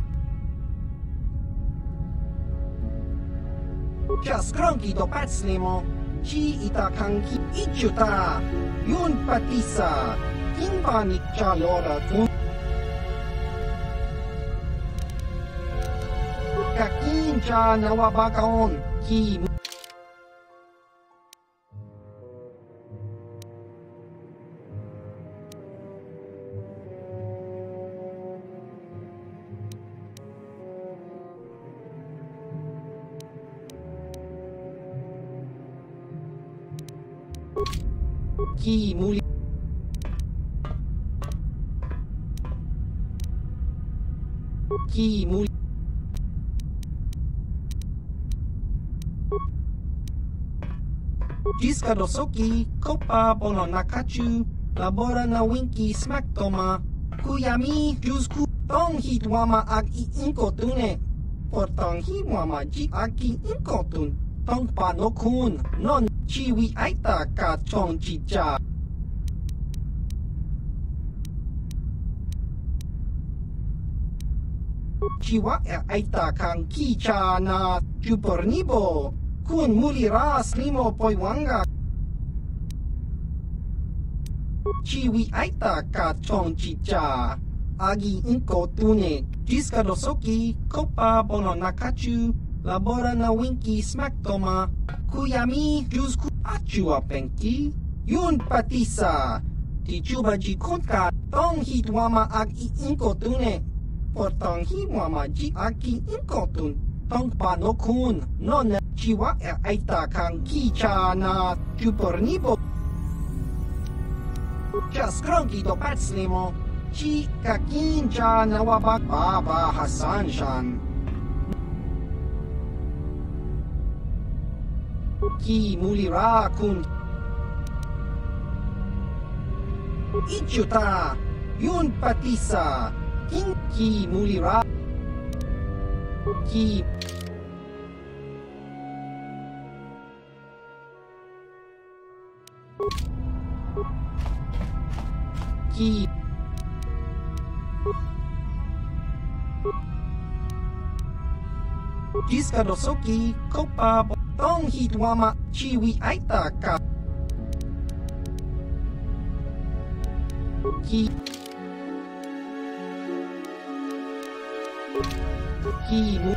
just kronki do patslemo Chi ita kanki ichuta yun patisa kinpanik chalora tun kakincha nawabakaon ki ki muli ki muli jiska dosoki kopa bono nakachu labora na winki smaktoma kuyami jusku tong hitwama ag iinkotune por tong hiwama ji agi inkotun tong panokun non chiwi aita ka chong chicha chiwa aita kang kicha na chupornibo kun mulira slimo poiwanga. Chiwi aita ka chong chicha. Agi inko tune. Jiska dosoki. Kopa bono nakachu. Labora na winki smack toma. Kuyami jusku achua penki. Yun patisa. Ti chuba ji kunka. Tong hit wama ag inko tune. Portong hi wama ji aki inko tun. Tong pa no kun. Non chiwa aita kang kicha na chupornibo. Just cronky do patslimo. Chi kakincha na wabak baba Hassan shan. Ki mulira kun. Ichuta. Yun patisa. Kinki mulira. Ki. Ki. Jiska dosoki. Kopa. Tong hit wama. Chiwi aita ka. Ki. Ki mu.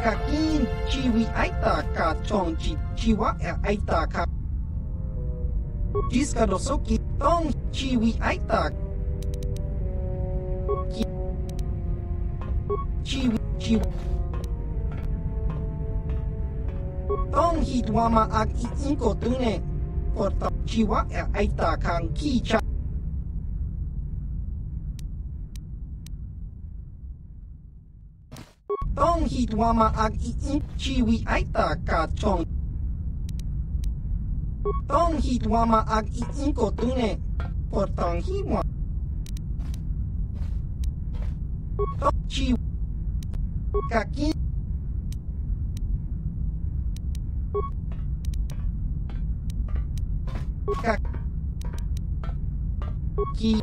Kakin chiwi aita ka chong chiwa aita ka. Jiska dosoki. Tong chiwi aita. Ki. Chiwi. Tong hit wama ag inko tune. Porta chiwa aita kang kicha. Tong hit wama ag chiwi aita ka chong. Tong hit wama ag inko tune. Portong hiwa. Tong chiwi. Kaki. Ki.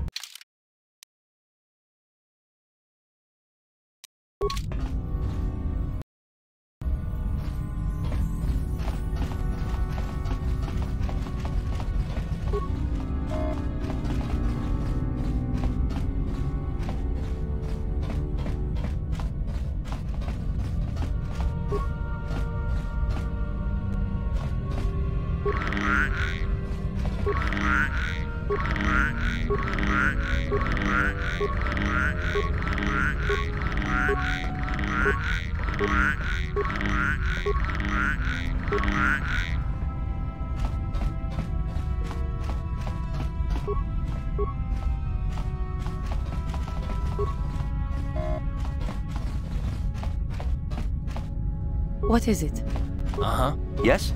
What is it? Uh-huh. Yes?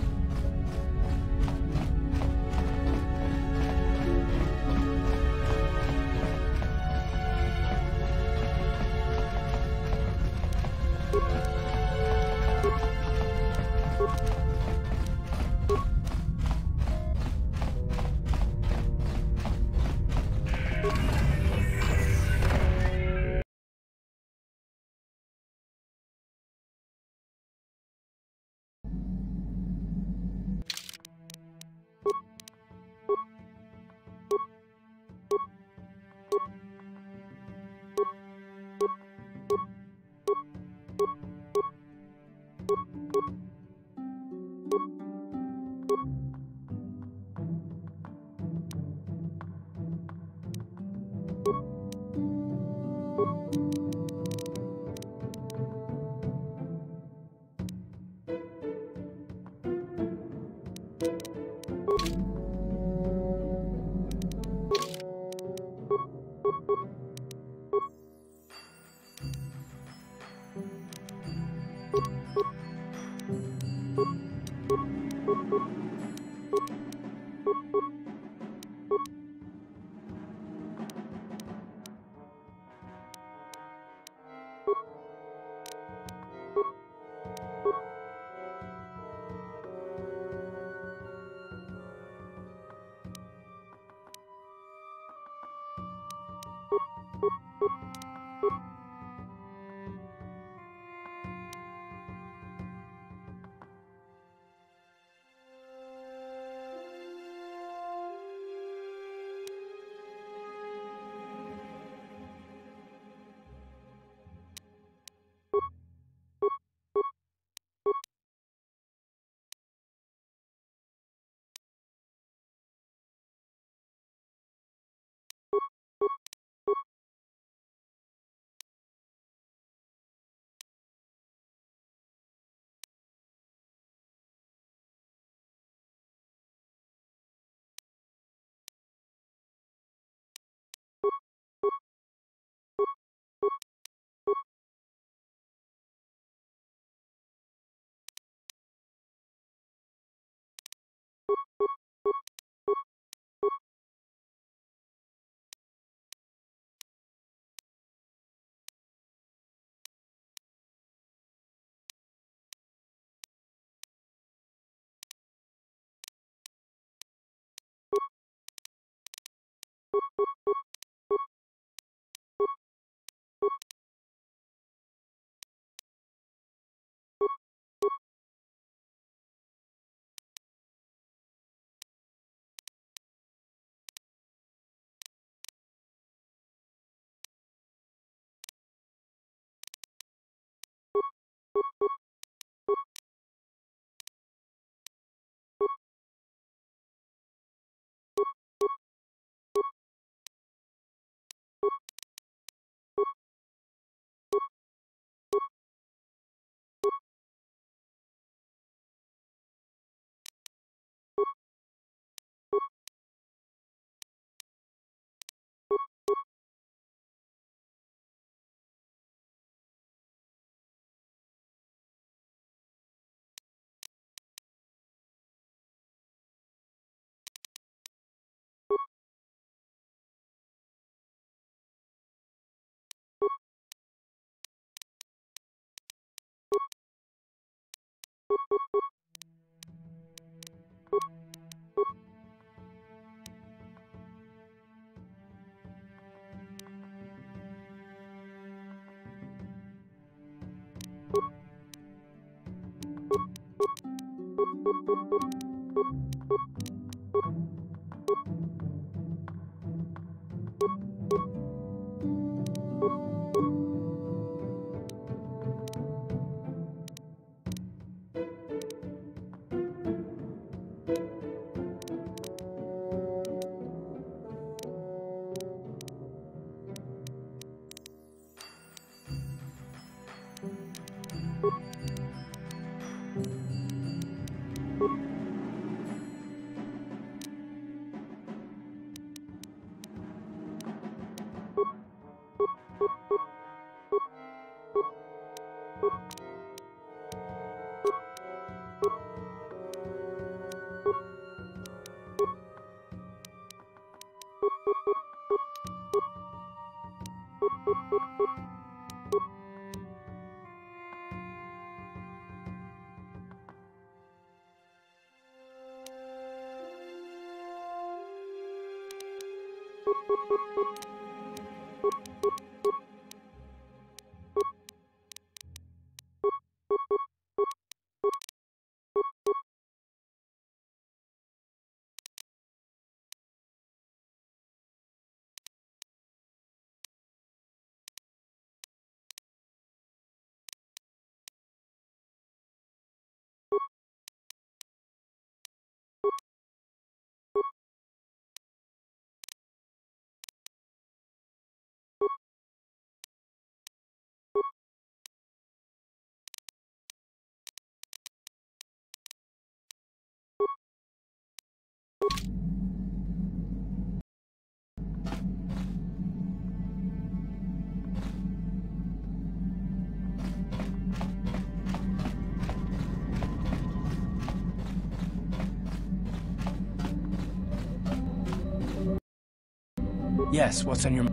Yes, what's on your...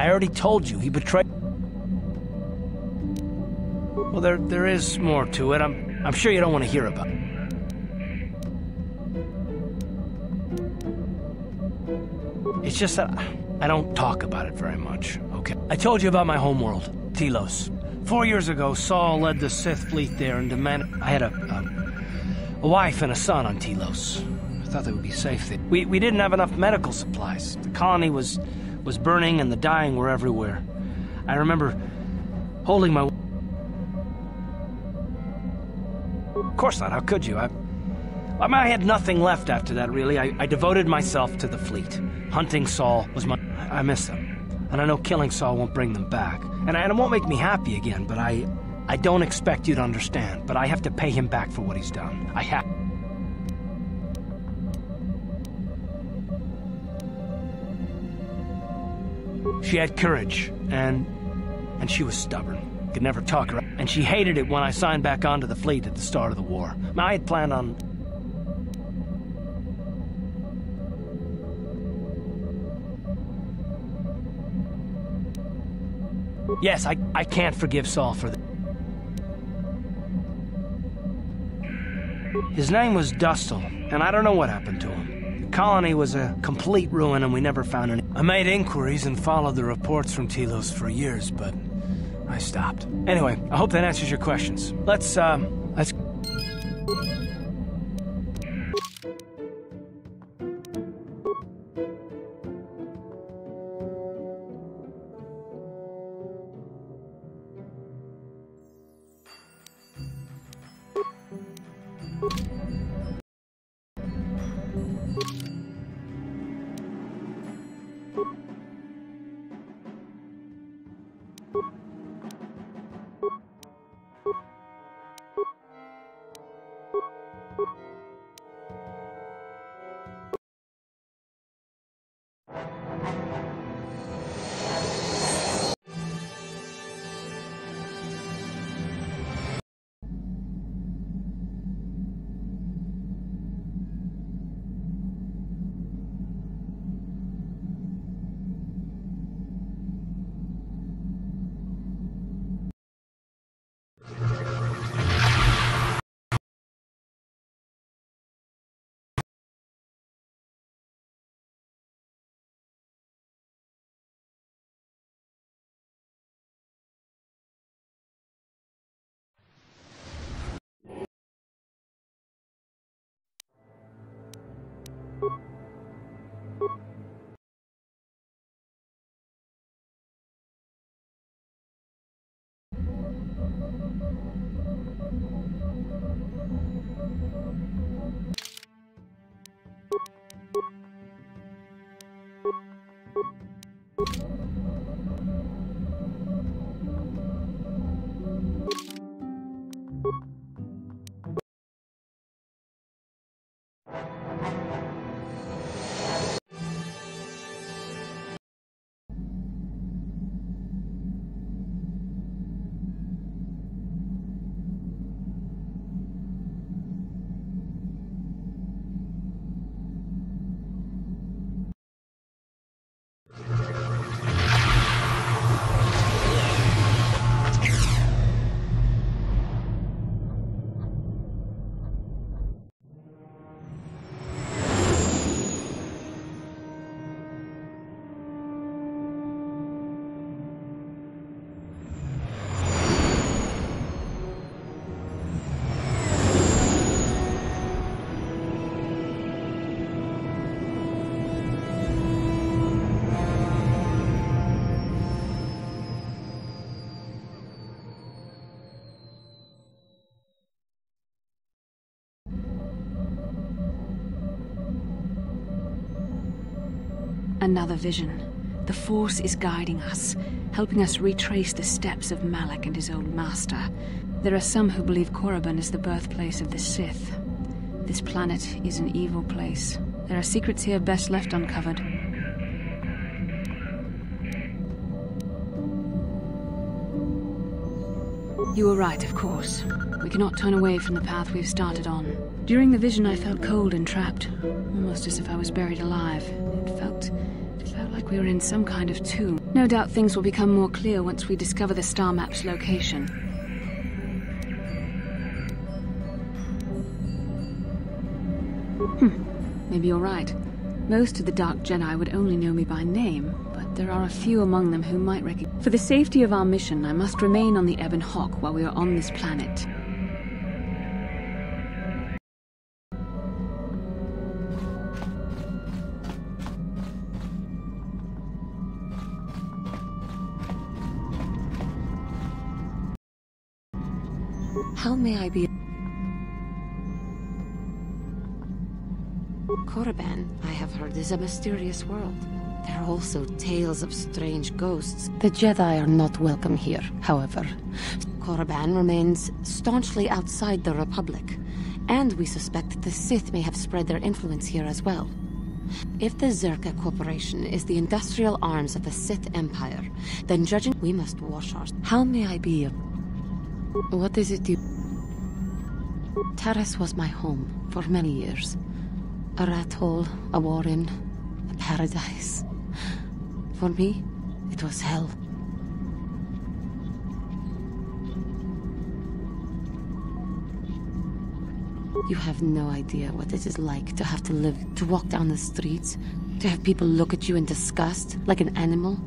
I already told you, he betrayed... Well, there is more to it. I'm sure you don't want to hear about it. It's just that I don't talk about it very much, okay? I told you about my homeworld, Telos. 4 years ago, Saul led the Sith fleet there and demanded... I had a wife and a son on Telos. I thought they would be safe there. We didn't have enough medical supplies. The colony was burning and the dying were everywhere. I remember holding my... Of course not, how could you? I had nothing left after that, really. I devoted myself to the fleet. Hunting Saul was my... I miss them. And I know killing Saul won't bring them back. And it won't make me happy again, but I don't expect you to understand. But I have to pay him back for what he's done. I have... She had courage, and she was stubborn. Could never talk her. And she hated it when I signed back onto the fleet at the start of the war. I had planned on... Yes, I can't forgive Saul for that. His name was Dustle, and I don't know what happened to him. The colony was a complete ruin, and we never found any. I made inquiries and followed the reports from Telos for years, but I stopped. Anyway, I hope that answers your questions. Let's... Another vision. The Force is guiding us, helping us retrace the steps of Malak and his old master. There are some who believe Korriban is the birthplace of the Sith. This planet is an evil place. There are secrets here best left uncovered. You were right, of course. We cannot turn away from the path we've started on. During the vision, I felt cold and trapped, almost as if I was buried alive. It felt like we were in some kind of tomb. No doubt things will become more clear once we discover the star map's location. Maybe you're right. Most of the Dark Jedi would only know me by name, but there are a few among them who might recognize. For the safety of our mission, I must remain on the Ebon Hawk while we are on this planet. How may I be? Korriban, I have heard, is a mysterious world. There are also tales of strange ghosts. The Jedi are not welcome here, however. Korriban remains staunchly outside the Republic, and we suspect the Sith may have spread their influence here as well. If the Zerka Corporation is the industrial arms of the Sith Empire, then judging we must wash our... How may I be? What is it you... Taris was my home for many years. A rat hole, a war inn, a paradise. For me, it was hell. You have no idea what it is like to have to live, to walk down the streets, to have people look at you in disgust, like an animal.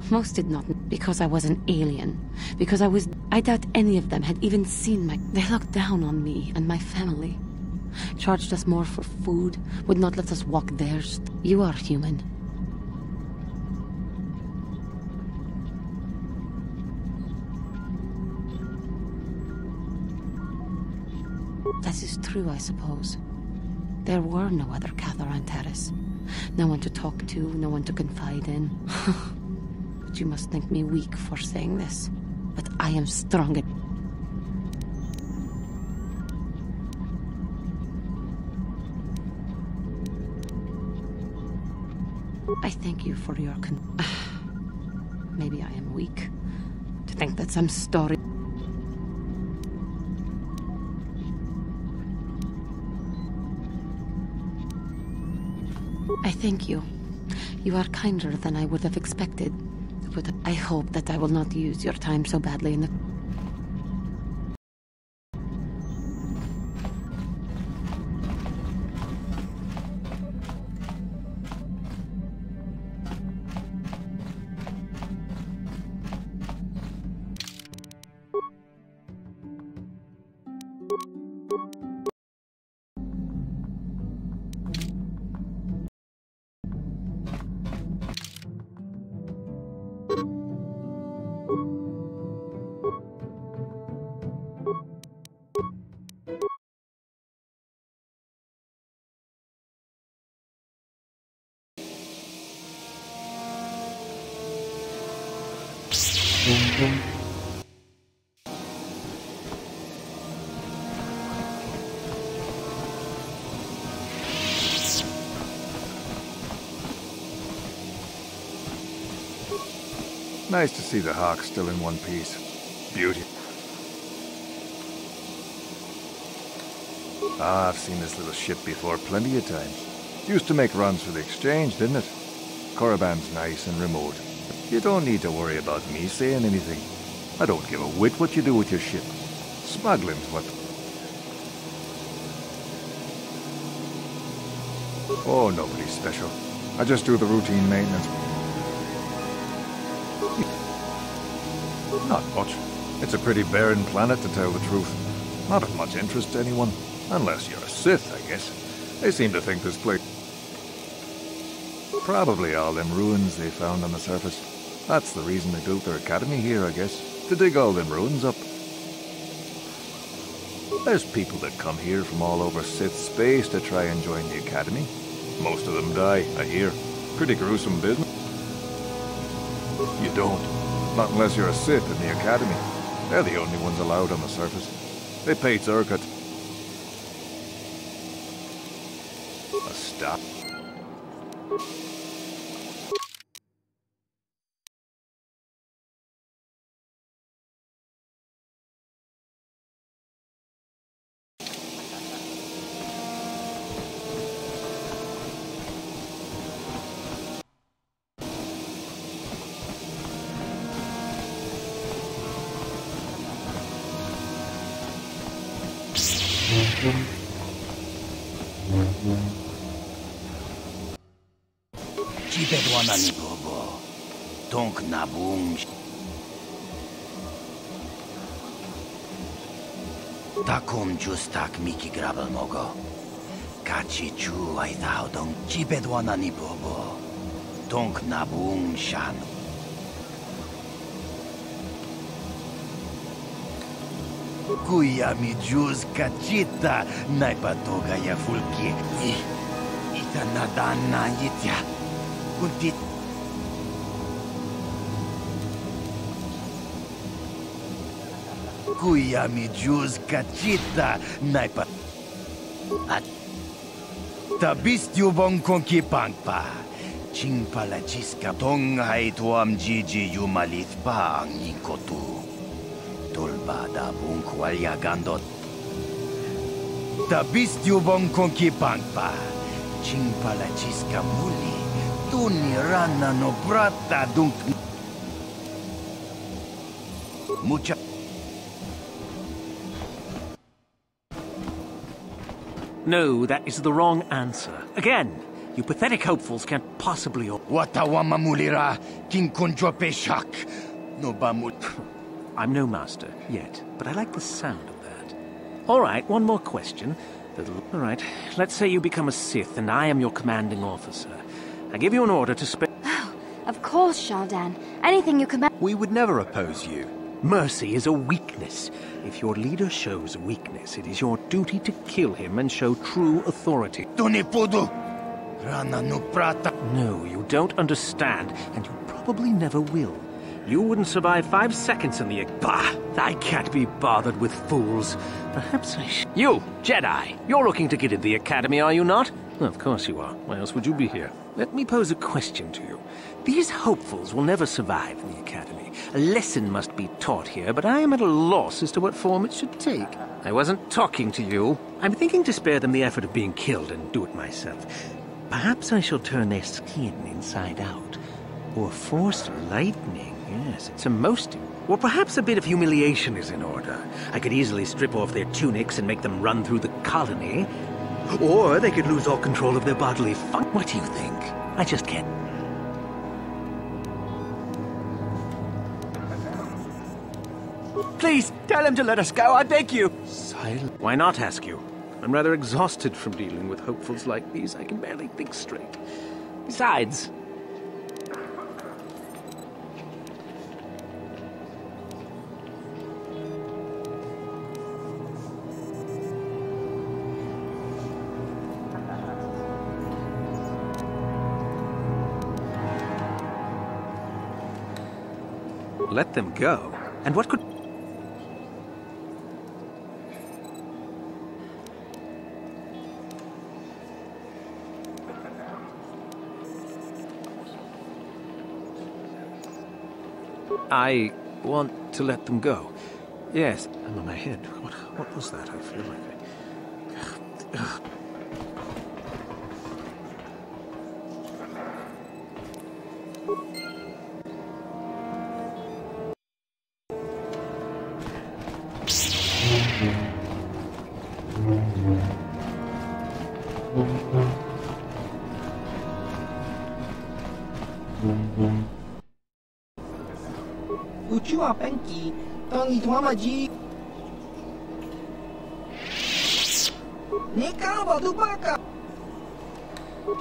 Most did not, because I was an alien. Because I doubt any of them had even seen my... They looked down on me and my family. Charged us more for food, would not let us walk theirs. You are human. That is true, I suppose. There were no other KotOR on Taris. No one to talk to, no one to confide in. You must think me weak for saying this, but I am strong. I thank you for your maybe I am weak. To think that some story... I thank you. You are kinder than I would have expected. But I hope that I will not use your time so badly in the... Nice to see the Hawk still in one piece. Beauty. Ah, I've seen this little ship before plenty of times. Used to make runs for the exchange, didn't it? Korriban's nice and remote. You don't need to worry about me saying anything. I don't give a whit what you do with your ship. Smuggling's what... Oh, nobody special. I just do the routine maintenance. Not much. It's a pretty barren planet, to tell the truth. Not of much interest to anyone. Unless you're a Sith, I guess. They seem to think this place... Probably all them ruins they found on the surface. That's the reason they built their academy here, I guess. To dig all them ruins up. There's people that come here from all over Sith space to try and join the academy. Most of them die, I hear. Pretty gruesome business. You don't. Not unless you're a Sith in the academy. They're the only ones allowed on the surface. They pay Zerkat. A stop. Bedwana ni bobo. Tonk na boom. Takum justak miki grabel mogo. Kachi chu ai thao dong chi bedwana ni bobo. Tonk na boom shan. Kuya mi juz kachita naipatoga ya fulki. Ita nadana yitya. Kuntit. Kuya mi juz kachita naipa. At tabistyu bong konki pangpa. Ching pala chiska tong hai tuam jiji yumalit pa ang inkotu. Tulba da bung kwalya gandot. Tabistyu bong konki pangpa. Ching pala chiska muli. Tuni rana no brata dunk. Mucha. No, that is the wrong answer. Again, you pathetic hopefuls can't possibly... Watawama mulira, kinkunjo peshak. No bamul. I'm no master, yet, but I like the sound of that. All right, one more question. All right, let's say you become a Sith and I am your commanding officer. I give you an order to spare... Oh, of course, Shaldan. Anything you command... We would never oppose you. Mercy is a weakness. If your leader shows weakness, it is your duty to kill him and show true authority. Tuni pudu. Rana no prata. No, you don't understand, and you probably never will. You wouldn't survive 5 seconds in the... Bah! I can't be bothered with fools. Perhaps I should... You, Jedi! You're looking to get into the Academy, are you not? Of course you are. Why else would you be here? Let me pose a question to you. These hopefuls will never survive in the Academy. A lesson must be taught here, but I am at a loss as to what form it should take. I wasn't talking to you. I'm thinking to spare them the effort of being killed and do it myself. Perhaps I shall turn their skin inside out. Or force lightning. Yes, it's a most... Or perhaps a bit of humiliation is in order. I could easily strip off their tunics and make them run through the colony. Or they could lose all control of their bodily function. What do you think? I just can't... Please, tell him to let us go, I beg you! Silent. Why not, ask you? I'm rather exhausted from dealing with hopefuls like these. I can barely think straight. Besides... Let them go? And what could... I want to let them go. Yes, I'm on my head. What was that? I feel like I... Uchua Penki, Tony Tuamaji. Nekava Dubaka.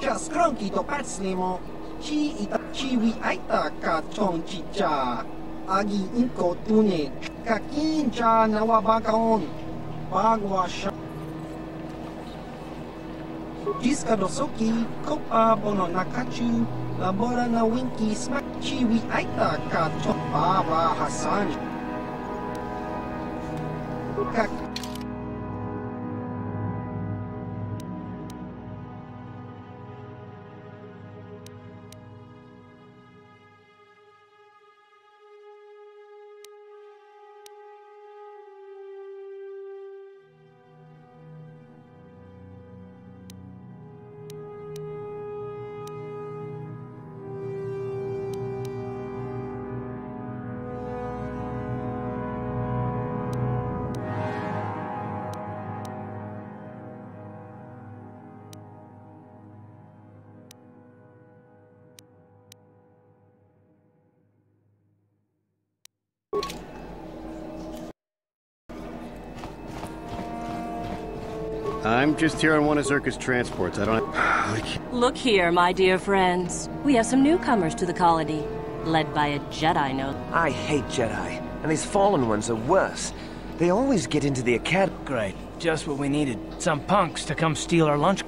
Just cronky to Patslimo. Chi wi aita ka chon chicha. Agi inko tune. Kakincha nawabakaon. Bagwa sha. Jiska dosoki. Kopa bono nakachu. Labora na winky smack. Chi wi aita ka chon. Baba Hassan. I'm just here on one of Zerka's transports. I don't... Look here, my dear friends. We have some newcomers to the colony, led by a Jedi, no? I hate Jedi, and these fallen ones are worse. They always get into the academy. Great. Just what we needed. Some punks to come steal our lunch.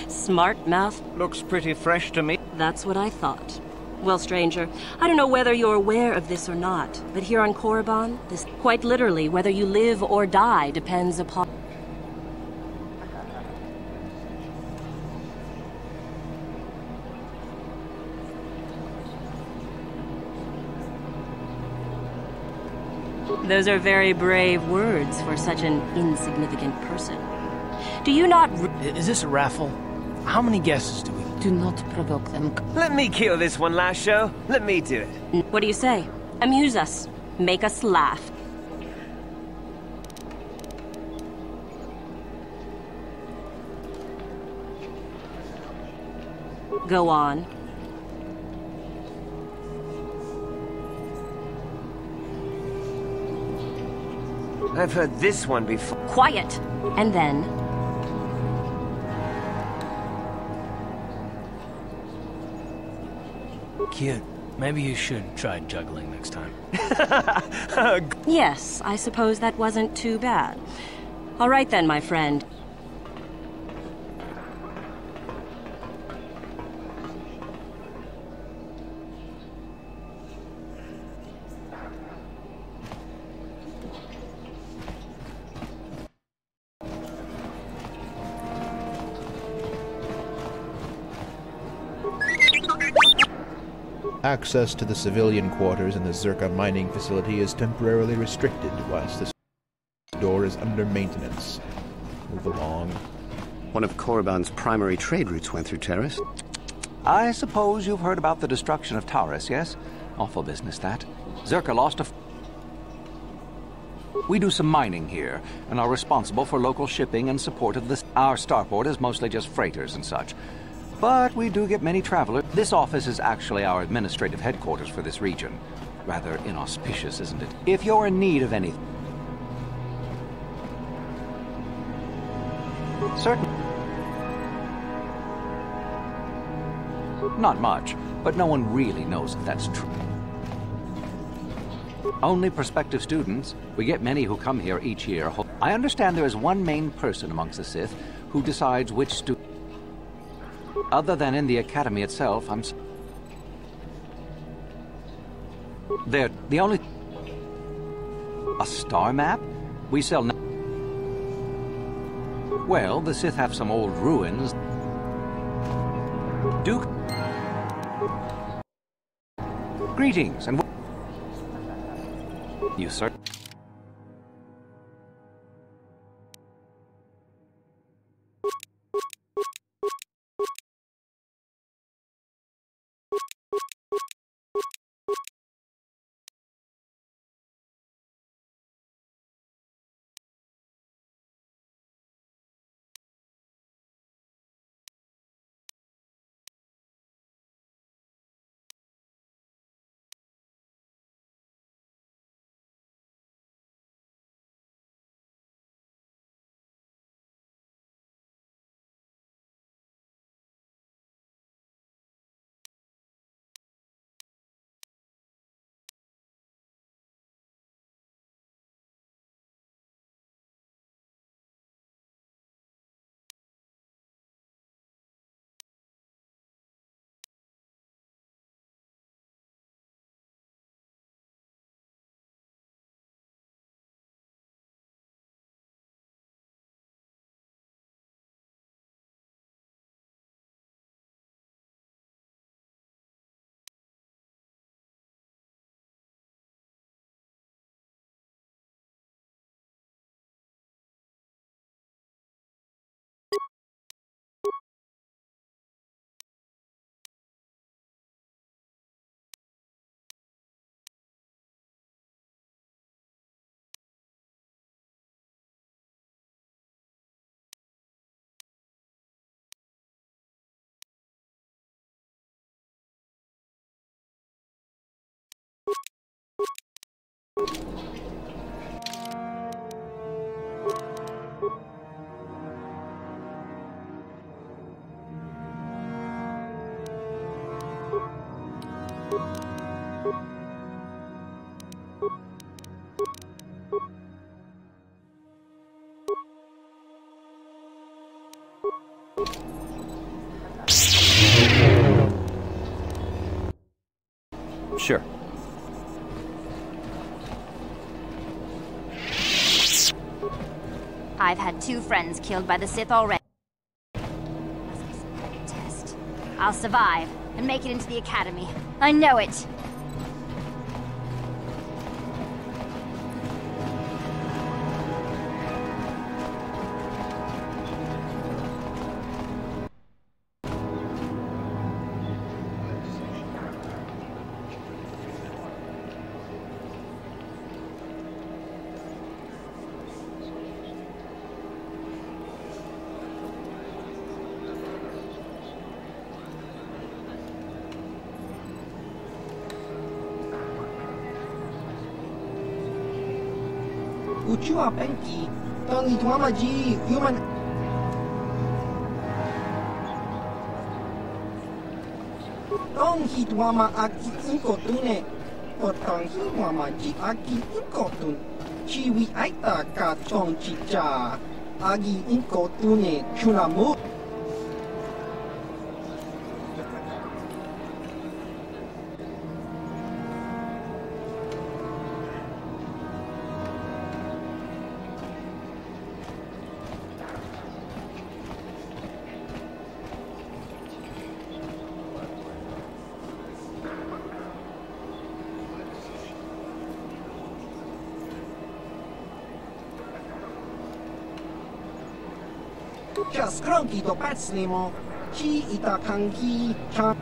Smart mouth. Looks pretty fresh to me. That's what I thought. Well, stranger, I don't know whether you're aware of this or not, but here on Korriban, this quite literally, whether you live or die depends upon... Those are very brave words for such an insignificant person. Do you not... Is this a raffle? How many guesses do we... Do not provoke them. Let me kill this one, Lasho. Let me do it. What do you say? Amuse us. Make us laugh. Go on. I've heard this one before. Quiet! And then... Cute. Maybe you should try juggling next time. Yes, I suppose that wasn't too bad. All right then, my friend. Access to the civilian quarters in the Zerka mining facility is temporarily restricted whilst this door is under maintenance. Move along. One of Korriban's primary trade routes went through Terrace. I suppose you've heard about the destruction of Taurus, yes? Awful business, that. Zerka lost a... We do some mining here, and are responsible for local shipping and support of this. Our starport is mostly just freighters and such. But we do get many travelers. This office is actually our administrative headquarters for this region. Rather inauspicious, isn't it? If you're in need of anything... Certain... Not much, but no one really knows if that's true. Only prospective students. We get many who come here each year. I understand there is one main person amongst the Sith who decides which student... Other than in the academy itself, They're the only... A star map? We sell... Well, the Sith have some old ruins. Duke... Greetings, and... You, sir? Sure. I've had 2 friends killed by the Sith already. Test. I'll survive and make it into the academy. I know it. Uchua Penki, Tony Tuamaji, human. Tong Hitwama Aki Inkotune, Otang Hitwamaji Aki Inkotun, Chiwi Aita Ka Tong Chicha, Agi Inkotune, Chunamu. Just cranky to pats limo. Chi ita kanki chan.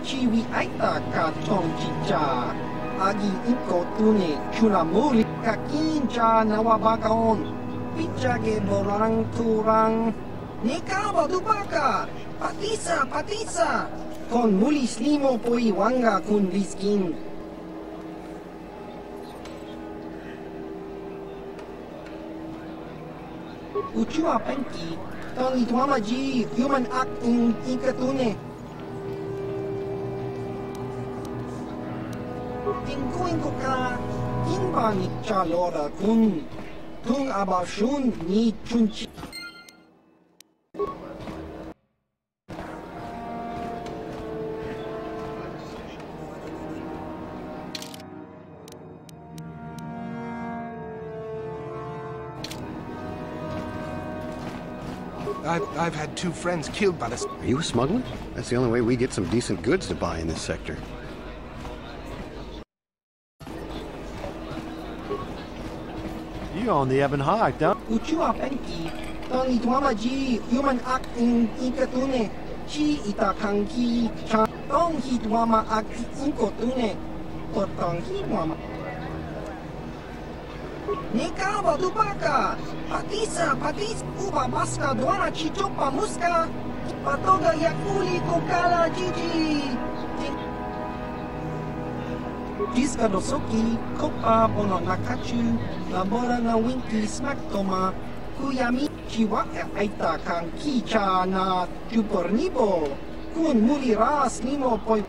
Chiwi aita ka chong chicha. Agi inko tune chunamuri kakincha nawabagaon. Pichage borang turang. Nekaba dubaka. Patisa, patisa. Con mulis limo poi wanga kun liskin. Uchua penki. Toni tuamaji human act in inkatune. Tingkuin ko ka. Kinba ni chalora kun. Tung abashun ni chunchi. I've had 2 friends killed by this. Are you a smuggler? That's the only way we get some decent goods to buy in this sector. You on the Ebon Hawk, don't you? Uchua penki. Toni tuamaji human act in inkatune. Chi ita kanki chan. Tong hit wama act inkotune. Potong hit wama. Nekaba dubaka. Patisa, patisa. Uba baska duana chichopa muska. Patoga yakuli kokala jiji. Jiska dosoki. Kopa bono nakachu. Labora na winki smack toma. Kuyami chiwaka aita kan kicha na chupornibo. Kun muli ras limo poi.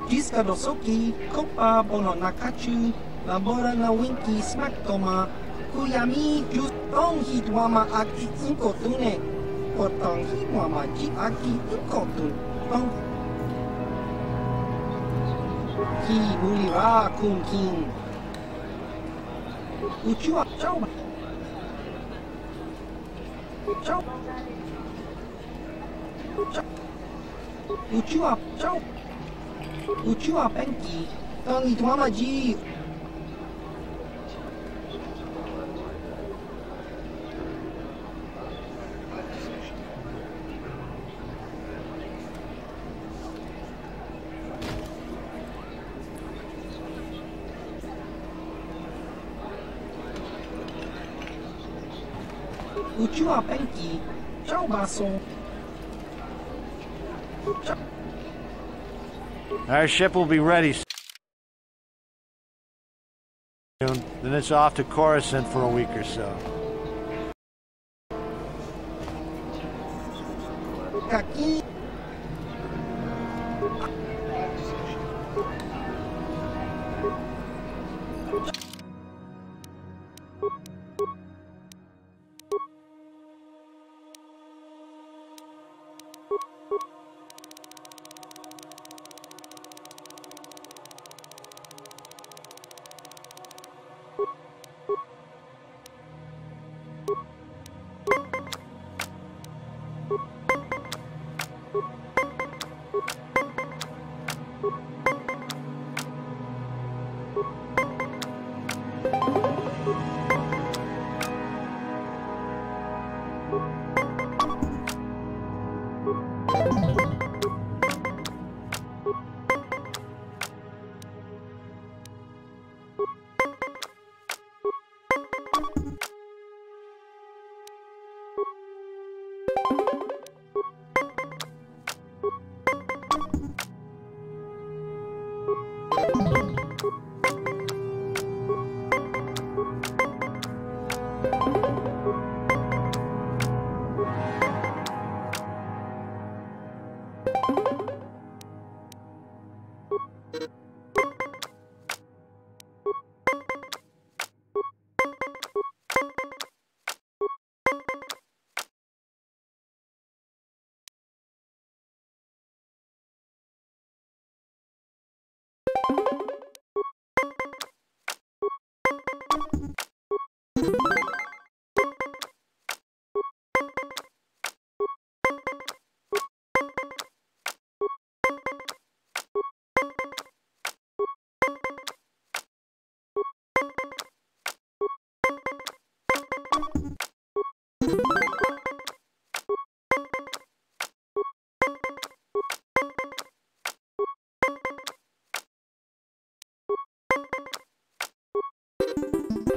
Jiska dosoki. Kopa bono nakachu. Labora na winki smack toma. Kuyami just tong hit wama aki inkotune. Potong hit wama ji aki inkotun. Tong. Ki muli ra kun kin. Uchua chau. Chau. Uchua chau. Uchua penki. Tong wama ji. Uchua penki. Ciao baso. Our ship will be ready soon. Then it's off to Coruscant for a week or so. Kaki.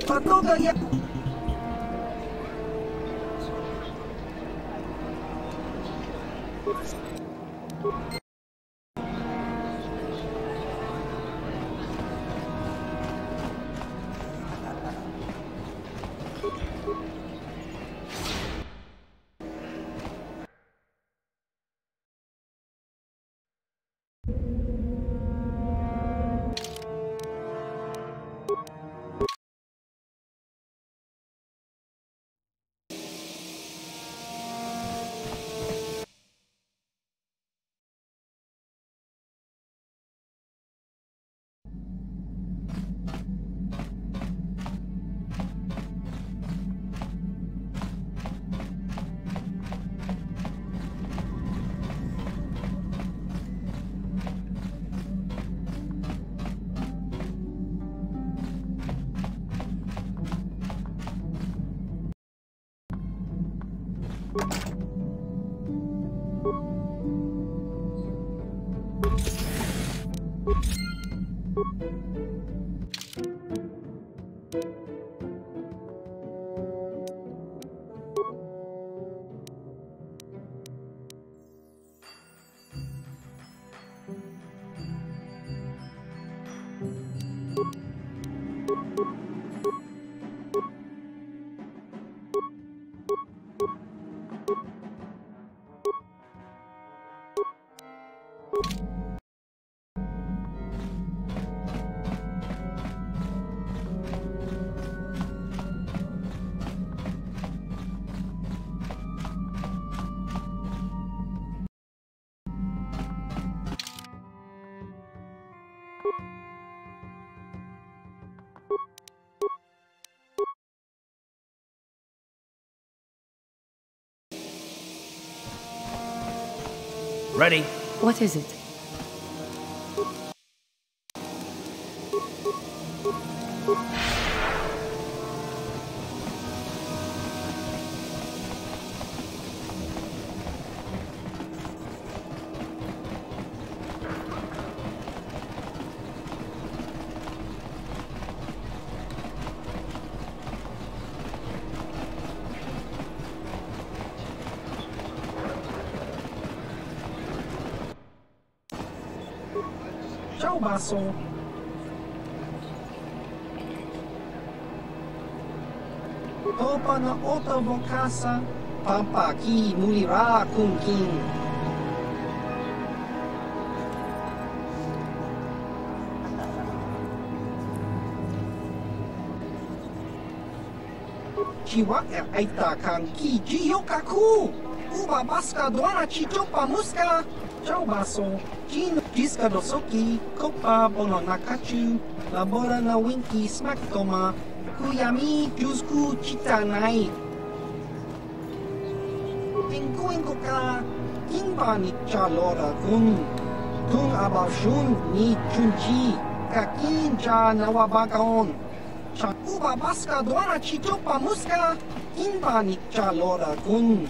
Patoga ya. Ready? What is it? Ciao baso. Topa na ota vokasa, papa ki mulira kun king. Chiwa aita kan ki jiyokaku. Uba baska doana chichopa muska. Ciao baso. Jin jiska dosoki. Kopa bono nakachu. Labora na winki smaktoma. Kuyami jusku chitanai. Tingkuin ka. Kimba ni chalora kun. Tung abashun ni chunchi. Kakin cha nawabakaon. Uba baska doana chichopa muska. Kimba ni chalora kun.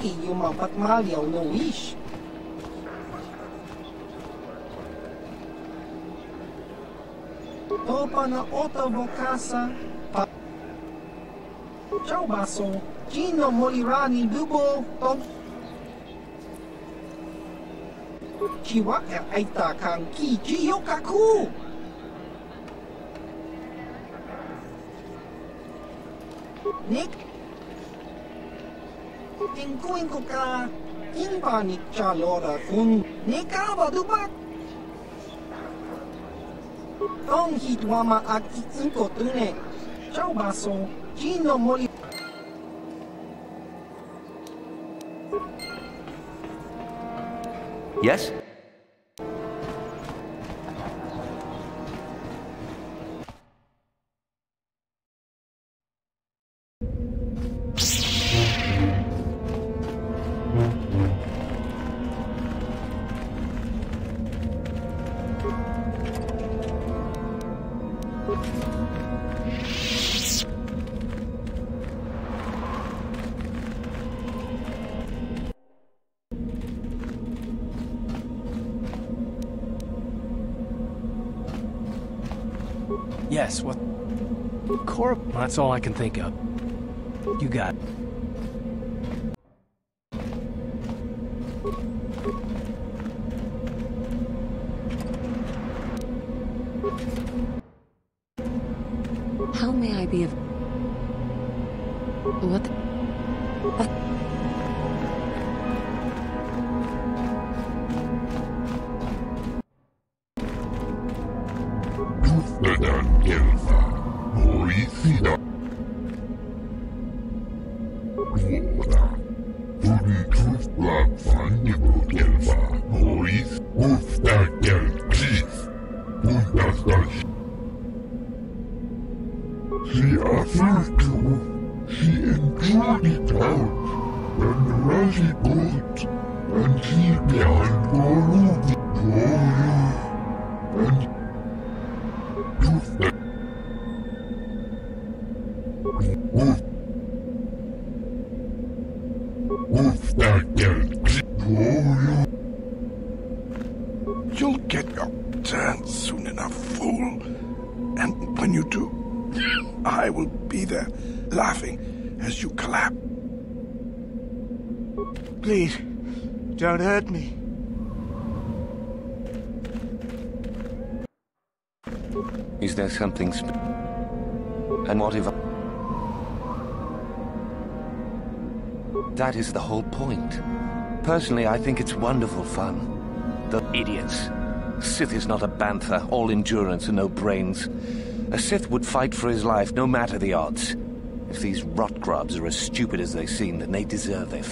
Iyuma patmaliaw no wish. Topa na ota vokasa. Ciao baso. Gino molirani dubo. Tom. Chiwa aita kan ki jiyokaku. Nick. Tingkuin ka. Kimba ni chalora kun. Nikawa dubak. Tong hitwama aki inko tune. Ciao baso. Gino moli. Yes? Yes, what? That's all I can think of. You got it. How may I be of... What? What? You'll get your turn soon enough, fool. And when you do, I will be there, laughing as you collapse. Please, don't hurt me. Is there something and what if That is the whole point. Personally, I think it's wonderful fun. The idiots. Sith is not a bantha, all endurance and no brains. A Sith would fight for his life, no matter the odds. If these rot grubs are as stupid as they seem, then they deserve their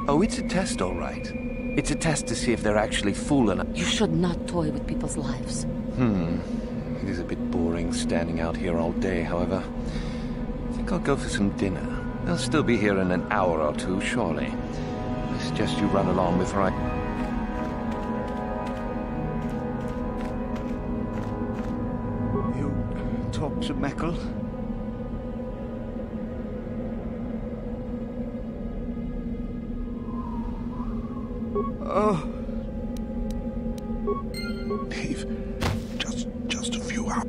Oh, it's a test, all right. It's a test to see if they're actually fool enough. You should not toy with people's lives. It is a bit boring standing out here all day, however. I think I'll go for some dinner. They'll still be here in an hour or two, surely. I suggest you run along with her. You talk to Meckle? Oh. Dave, just a few hours.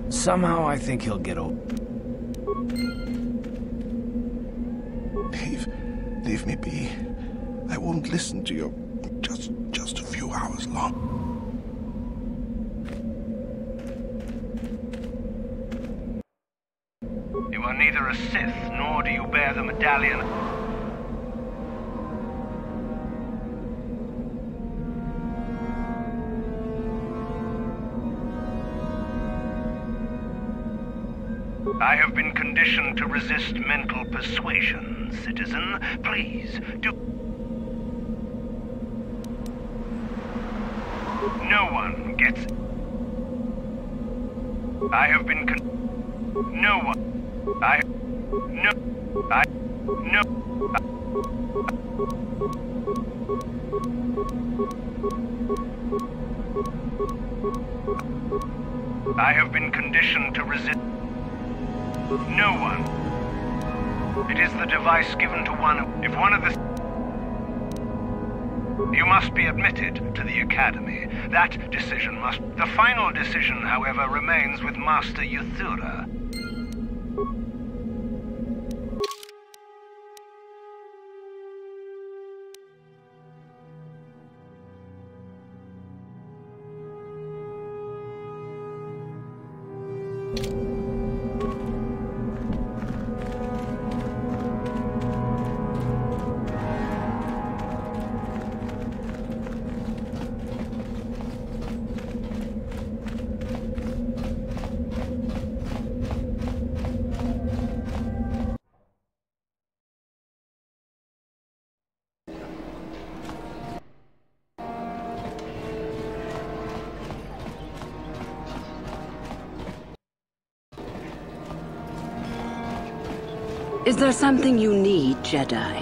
Somehow I think he'll get over. Dave, leave me be. I won't listen to your... just a few hours long. You are neither a Sith, nor do you bear the medallion. I have been conditioned to resist mental persuasion, citizen. Please, do... No one gets... I have been No one... I... No... I... No... I have been conditioned to resist... No one. It is the device given to one... If one of the... You must be admitted to the Academy. That decision must... The final decision, however, remains with Master Yuthura. Is there something you need, Jedi?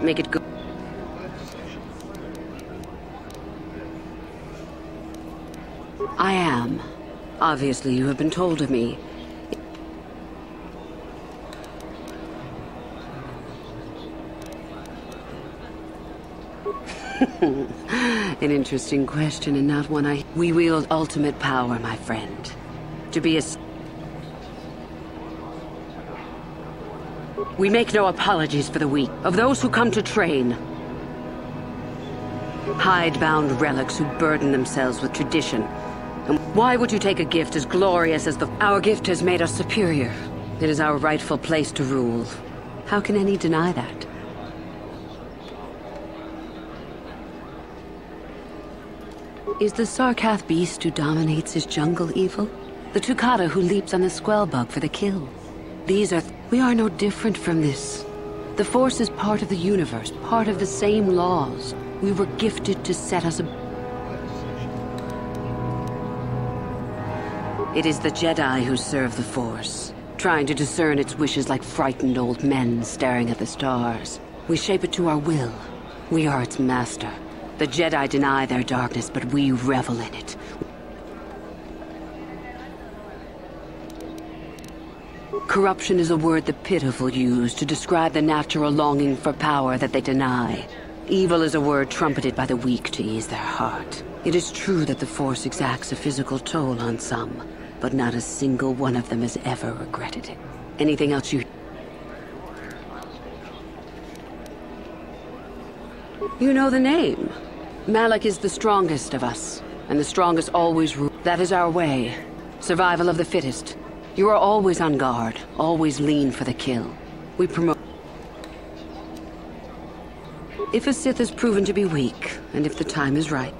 Make it go. I am. Obviously, you have been told of me. An interesting question and not one I... We wield ultimate power, my friend. To be a... We make no apologies for the weak, of those who come to train. Hide-bound relics who burden themselves with tradition. And why would you take a gift as glorious as the... Our gift has made us superior. It is our rightful place to rule. How can any deny that? Is the Sarkath beast who dominates his jungle evil? The Tukata who leaps on the Squellbug for the kill? These are... We are no different from this. The Force is part of the universe, part of the same laws. We were gifted to set us ab... It is the Jedi who serve the Force, trying to discern its wishes like frightened old men staring at the stars. We shape it to our will. We are its master. The Jedi deny their darkness, but we revel in it. Corruption is a word the pitiful use to describe the natural longing for power that they deny. Evil is a word trumpeted by the weak to ease their heart. It is true that the Force exacts a physical toll on some, but not a single one of them has ever regretted it. Anything else you... You know the name. Malak is the strongest of us, and the strongest always rule. That is our way. Survival of the fittest. You are always on guard, always lean for the kill. We promote... If a Sith is proven to be weak, and if the time is right.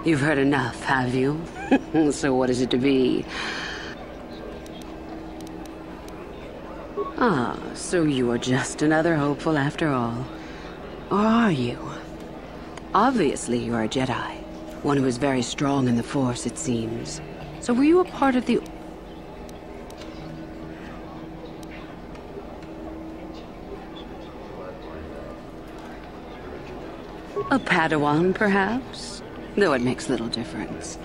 You've heard enough, have you? So what is it to be? Ah, so you are just another hopeful after all. Or are you? Obviously you are a Jedi. One who is very strong in the Force, it seems. So were you a part of the... A Padawan, perhaps? Though it makes little difference.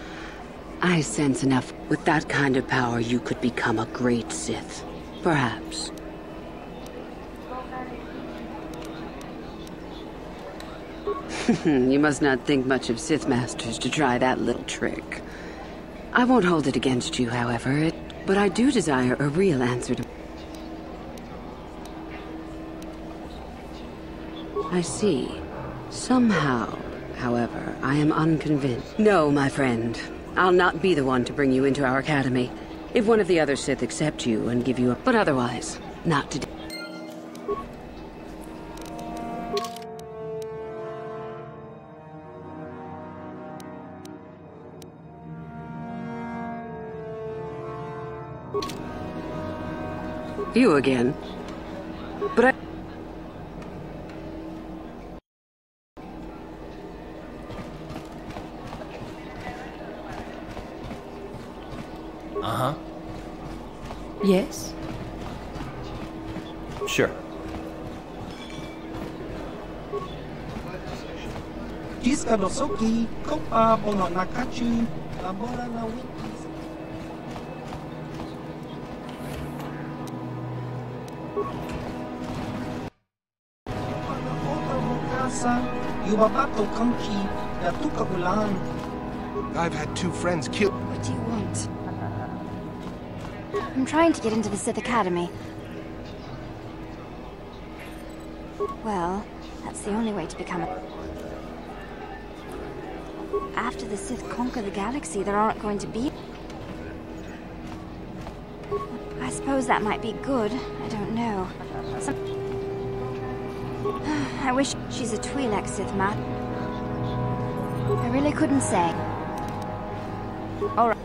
I sense enough. With that kind of power, you could become a great Sith. Perhaps. You must not think much of Sith Masters to try that little trick. I won't hold it against you, however, but I do desire a real answer to... I see. Somehow, however, I am unconvinced. No, my friend. I'll not be the one to bring you into our academy. If one of the other Sith accept you and give you a... But otherwise, not today. You again. But I... Uh-huh. Yes? Sure. Jiskadosoki, Kopa Bononakachu, Labora na Wikis. Yubabato Kanki, Yatuka Ulan. I've had 2 friends killed. What do you want? I'm trying to get into the Sith Academy. Well, that's the only way to become a... After the Sith conquer the galaxy, there aren't going to be... I suppose that might be good. I don't know. I wish she's a Twi'lek Sith Matt. I really couldn't say. All right.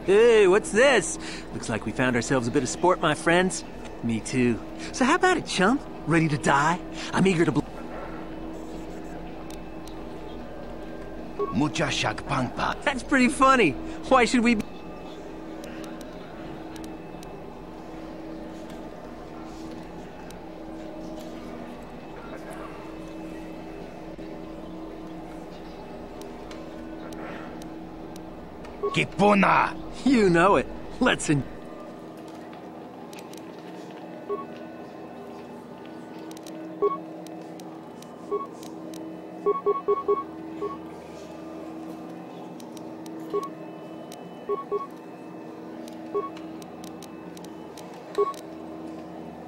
Hey, what's this? Looks like we found ourselves a bit of sport, my friends. Me too. So how about it, chump? Ready to die? I'm eager to... Mucha shagpangpa. That's pretty funny. Why should we... Kipuna! You know it. Let's en...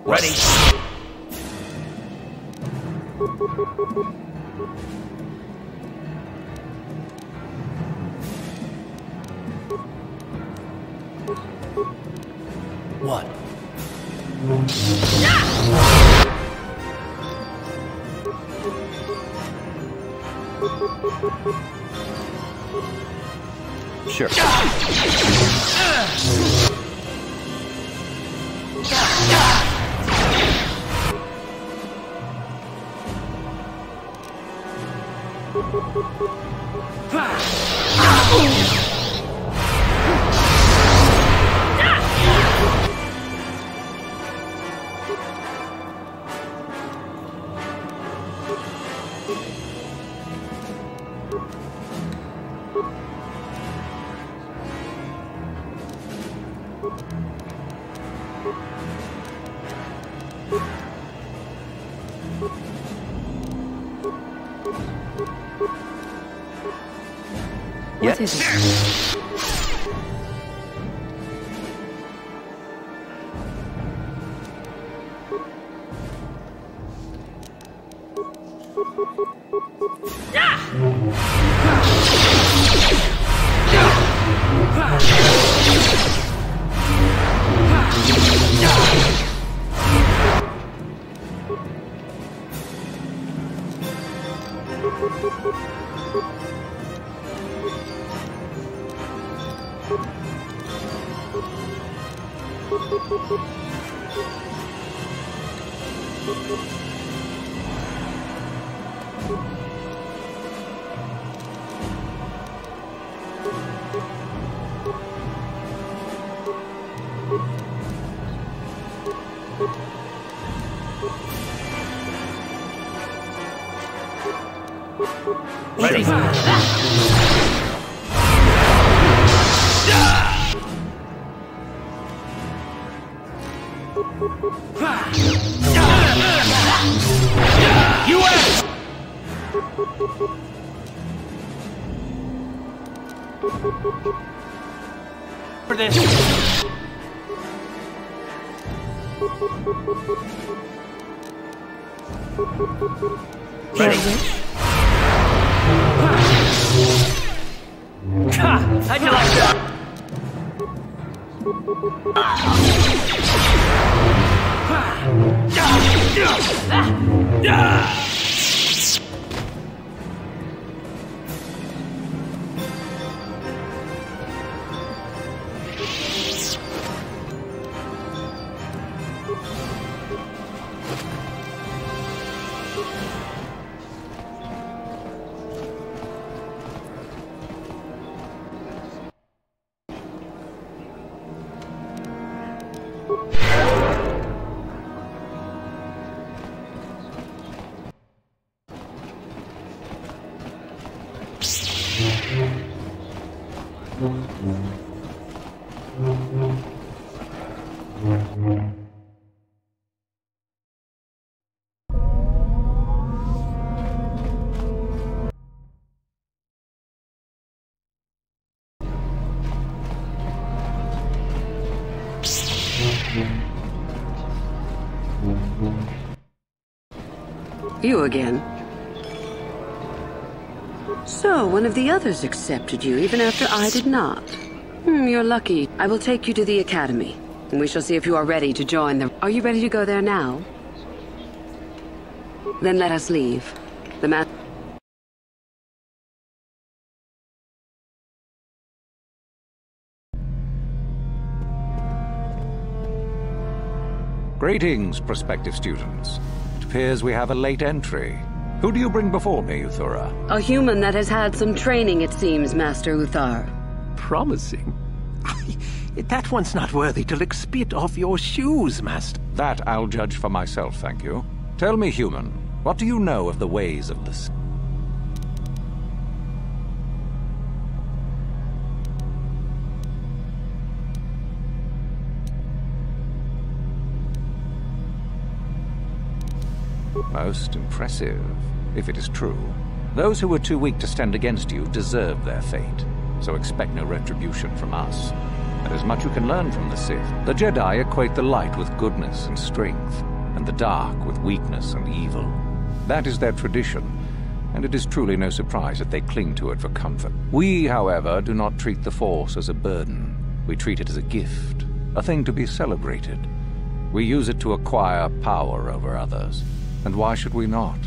Ready. What? Sure. What is it? Ready. U.S. For this. Ready. How'd you like that? You again. So, one of the others accepted you, even after I did not. You're lucky. I will take you to the academy, and we shall see if you are ready to join them. Are you ready to go there now? Then let us leave. The man... Greetings, prospective students. It appears we have a late entry. Who do you bring before me, Uthura? A human that has had some training, it seems, Master Uthar. Promising? That one's not worthy to lick spit off your shoes, Master. That I'll judge for myself, thank you. Tell me, human, what do you know of the ways of the Sith? Most impressive, if it is true. Those who were too weak to stand against you deserve their fate, so expect no retribution from us. There is much you can learn from the Sith. The Jedi equate the light with goodness and strength, and the dark with weakness and evil. That is their tradition, and it is truly no surprise that they cling to it for comfort. We, however, do not treat the Force as a burden. We treat it as a gift, a thing to be celebrated. We use it to acquire power over others. And why should we not?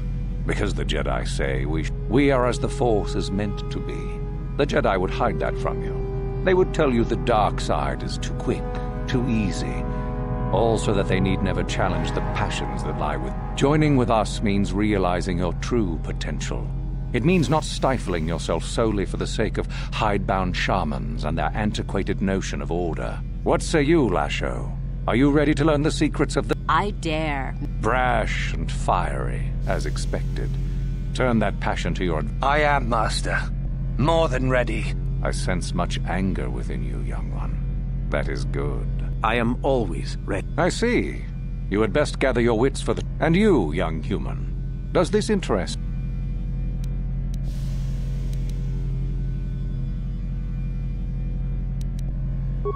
Because the Jedi say we are as the Force is meant to be. The Jedi would hide that from you. They would tell you the dark side is too quick, too easy, all so that they need never challenge the passions that lie with. Joining with us means realizing your true potential. It means not stifling yourself solely for the sake of hidebound shamans and their antiquated notion of order. What say you, Lasho? Are you ready to learn the secrets of the... I dare. Brash and fiery, as expected. Turn that passion to your... I am, Master. More than ready. I sense much anger within you, young one. That is good. I am always ready. I see. You had best gather your wits for the... And you, young human. Does this interest...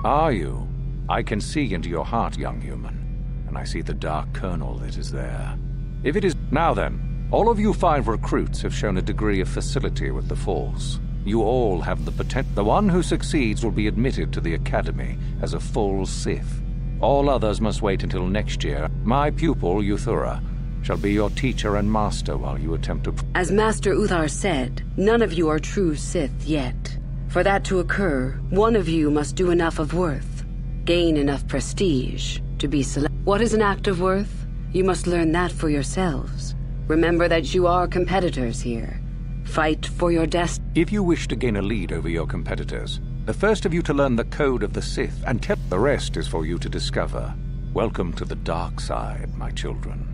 Are you? I can see into your heart, young human, and I see the dark kernel that is there. If it is... Now then, all of you 5 recruits have shown a degree of facility with the Force. You all have the potential. The one who succeeds will be admitted to the Academy as a full Sith. All others must wait until next year. My pupil, Uthura, shall be your teacher and master while you attempt to... As Master Uthar said, none of you are true Sith yet. For that to occur, one of you must do enough of worth, gain enough prestige, to be selected. What is an act of worth? You must learn that for yourselves. Remember that you are competitors here. Fight for your destiny. If you wish to gain a lead over your competitors, the first of you to learn the code of the Sith, and the rest is for you to discover. Welcome to the dark side, my children.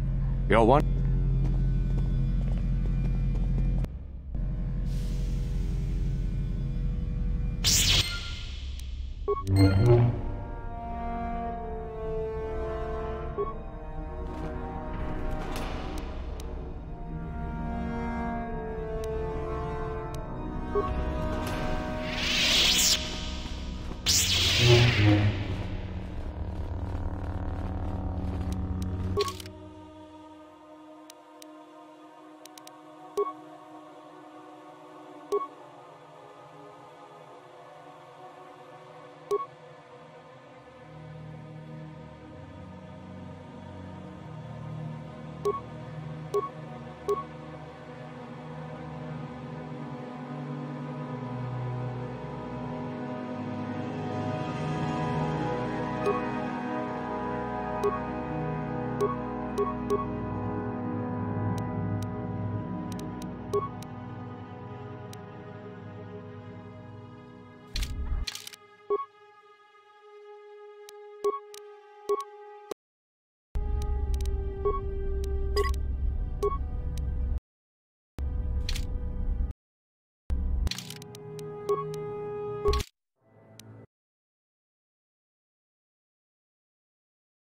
You're one...